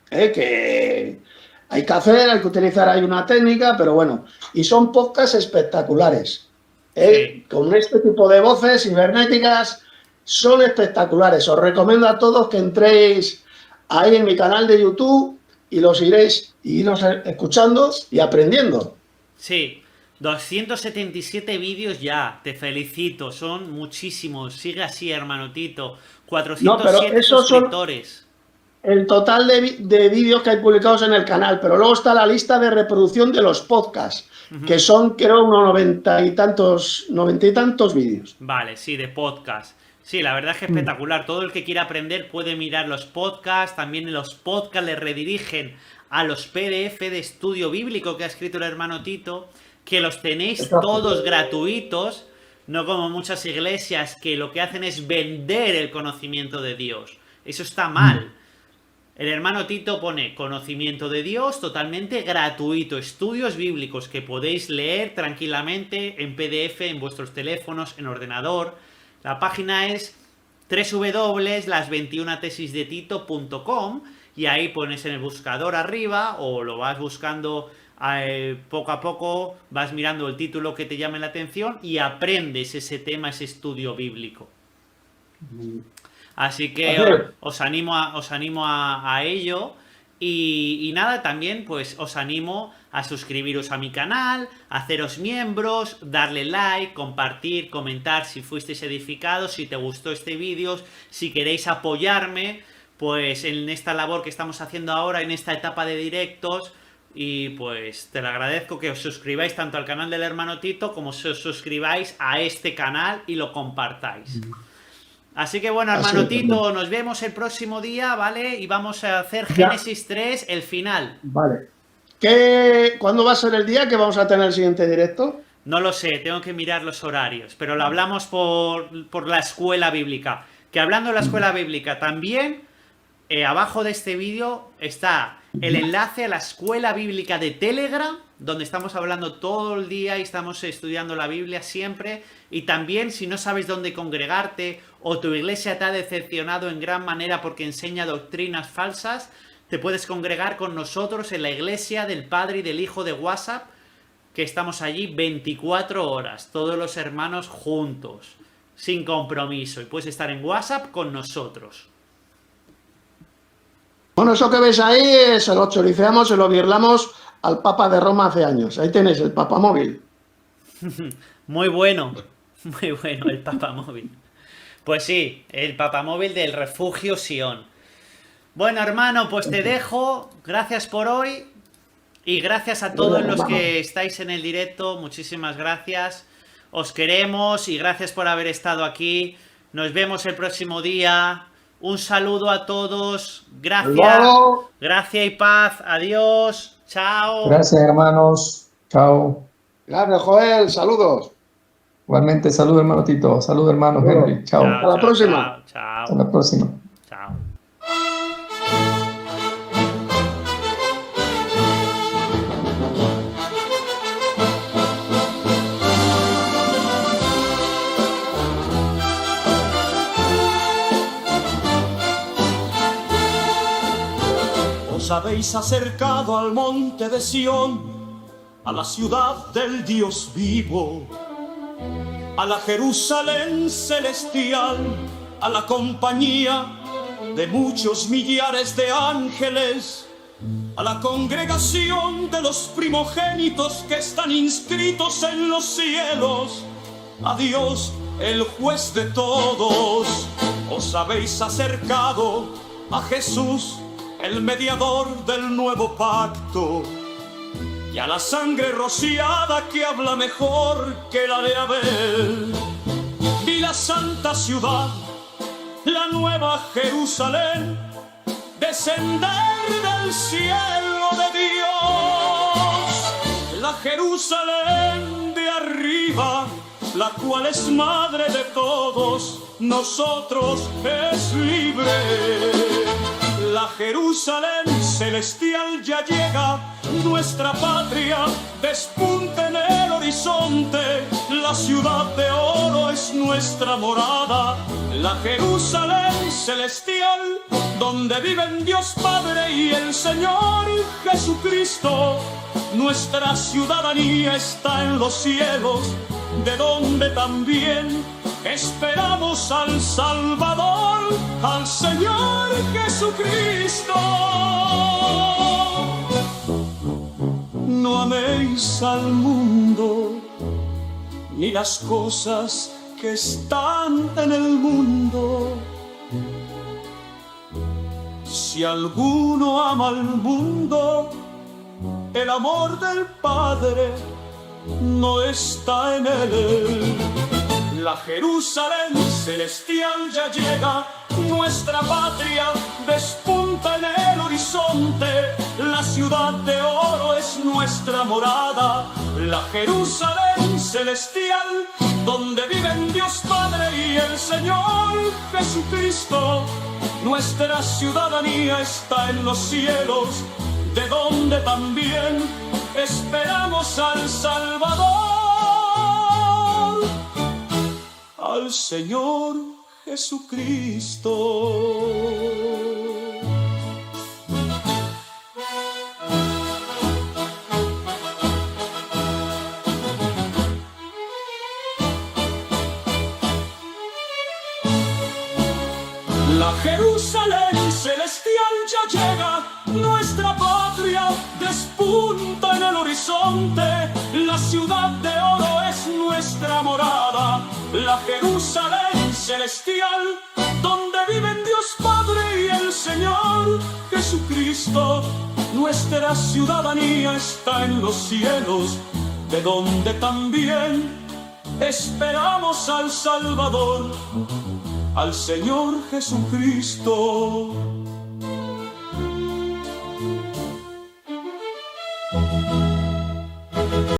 S3: Que hay que utilizar ahí una técnica, pero bueno. Y son podcasts espectaculares.
S2: Sí.
S3: Con este tipo de voces cibernéticas son espectaculares. Os recomiendo a todos que entréis ahí en mi canal de YouTube y los iréis escuchando y aprendiendo.
S2: Sí. 277 vídeos ya, te felicito, son muchísimos. Sigue así, hermano Tito. 407 suscriptores.
S3: El total de vídeos que hay publicados en el canal, pero luego está la lista de reproducción de los podcasts, que son, creo, unos 90 y tantos vídeos.
S2: Vale, sí, de podcast. Sí, la verdad es que es espectacular. Todo el que quiera aprender puede mirar los podcasts. También los podcasts le redirigen a los PDF de estudio bíblico que ha escrito el hermano Tito, que los tenéis todos gratuitos, no como muchas iglesias que lo que hacen es vender el conocimiento de Dios. Eso está mal. El hermano Tito pone conocimiento de Dios totalmente gratuito, estudios bíblicos que podéis leer tranquilamente en PDF, en vuestros teléfonos, en ordenador. La página es www.las21tesisdetito.com y ahí pones en el buscador arriba o lo vas buscando poco a poco, vas mirando el título que te llame la atención y aprendes ese tema, ese estudio bíblico. Así que os animo a ello. Y nada, también pues os animo a suscribiros a mi canal, a haceros miembros, darle like, compartir, comentar si fuisteis edificados, si te gustó este vídeo, si queréis apoyarme pues en esta labor que estamos haciendo ahora, en esta etapa de directos. Y pues te lo agradezco que os suscribáis tanto al canal del hermano Tito como os suscribáis a este canal y lo compartáis. Así que bueno, hermano Tito, nos vemos el próximo día, ¿vale? Y vamos a hacer Génesis 3, el final.
S3: Vale. ¿Cuándo va a ser el día que vamos a tener el siguiente directo?
S2: No lo sé, tengo que mirar los horarios, pero lo hablamos por la escuela bíblica. Que hablando de la escuela bíblica también, abajo de este vídeo está el enlace a la escuela bíblica de Telegram, donde estamos hablando todo el día y estamos estudiando la Biblia siempre. Y también, si no sabes dónde congregarte o tu iglesia te ha decepcionado en gran manera porque enseña doctrinas falsas, te puedes congregar con nosotros en la iglesia del Padre y del Hijo de WhatsApp, que estamos allí 24 horas, todos los hermanos juntos, sin compromiso, y puedes estar en WhatsApp con nosotros.
S3: Bueno, eso que ves ahí se lo choriceamos, se lo birlamos al Papa de Roma hace años. Ahí tenéis el papamóvil.
S2: Muy bueno el papamóvil. Pues sí, el papamóvil del Refugio Sion. Bueno, hermano, pues te dejo. Gracias por hoy. Y gracias a todos los que estáis en el directo. Muchísimas gracias. Os queremos y gracias por haber estado aquí. Nos vemos el próximo día. Un saludo a todos. Gracias. Gracias y paz. Adiós. Chao.
S4: Gracias, hermanos. Chao.
S3: Gracias, Joel. Saludos.
S4: Igualmente, salud, hermano Tito. Salud, hermano Henry. Chao.
S3: Hasta la próxima.
S2: Chao.
S4: Hasta la próxima.
S2: Chao.
S1: Os habéis acercado al monte de Sión, a la ciudad del Dios vivo, a la Jerusalén celestial, a la compañía de muchos millares de ángeles, a la congregación de los primogénitos que están inscritos en los cielos, a Dios, el juez de todos. Os habéis acercado a Jesús, el mediador del nuevo pacto, y a la sangre rociada que habla mejor que la de Abel. Vi la santa ciudad, la nueva Jerusalén, descender del cielo de Dios. La Jerusalén de arriba, la cual es madre de todos nosotros, es libre. La Jerusalén celestial ya llega, nuestra patria despunta en el horizonte. La ciudad de oro es nuestra morada, la Jerusalén celestial, donde viven Dios Padre y el Señor Jesucristo. Nuestra ciudadanía está en los cielos, de donde también esperamos al Salvador, al Señor Jesucristo. No améis al mundo, ni las cosas que están en el mundo. Si alguno ama al mundo, el amor del Padre no está en él. La Jerusalén celestial ya llega, nuestra patria despunta en el horizonte. La ciudad de oro es nuestra morada, la Jerusalén celestial, donde viven Dios Padre y el Señor Jesucristo. Nuestra ciudadanía está en los cielos, de donde también esperamos al Salvador, al Señor Jesucristo. La Jerusalén celestial ya llega, nuestra patria despunta en el horizonte. La ciudad de oro es nuestra morada, la Jerusalén celestial, donde viven Dios Padre y el Señor Jesucristo. Nuestra ciudadanía está en los cielos, de donde también esperamos al Salvador, al Señor Jesucristo.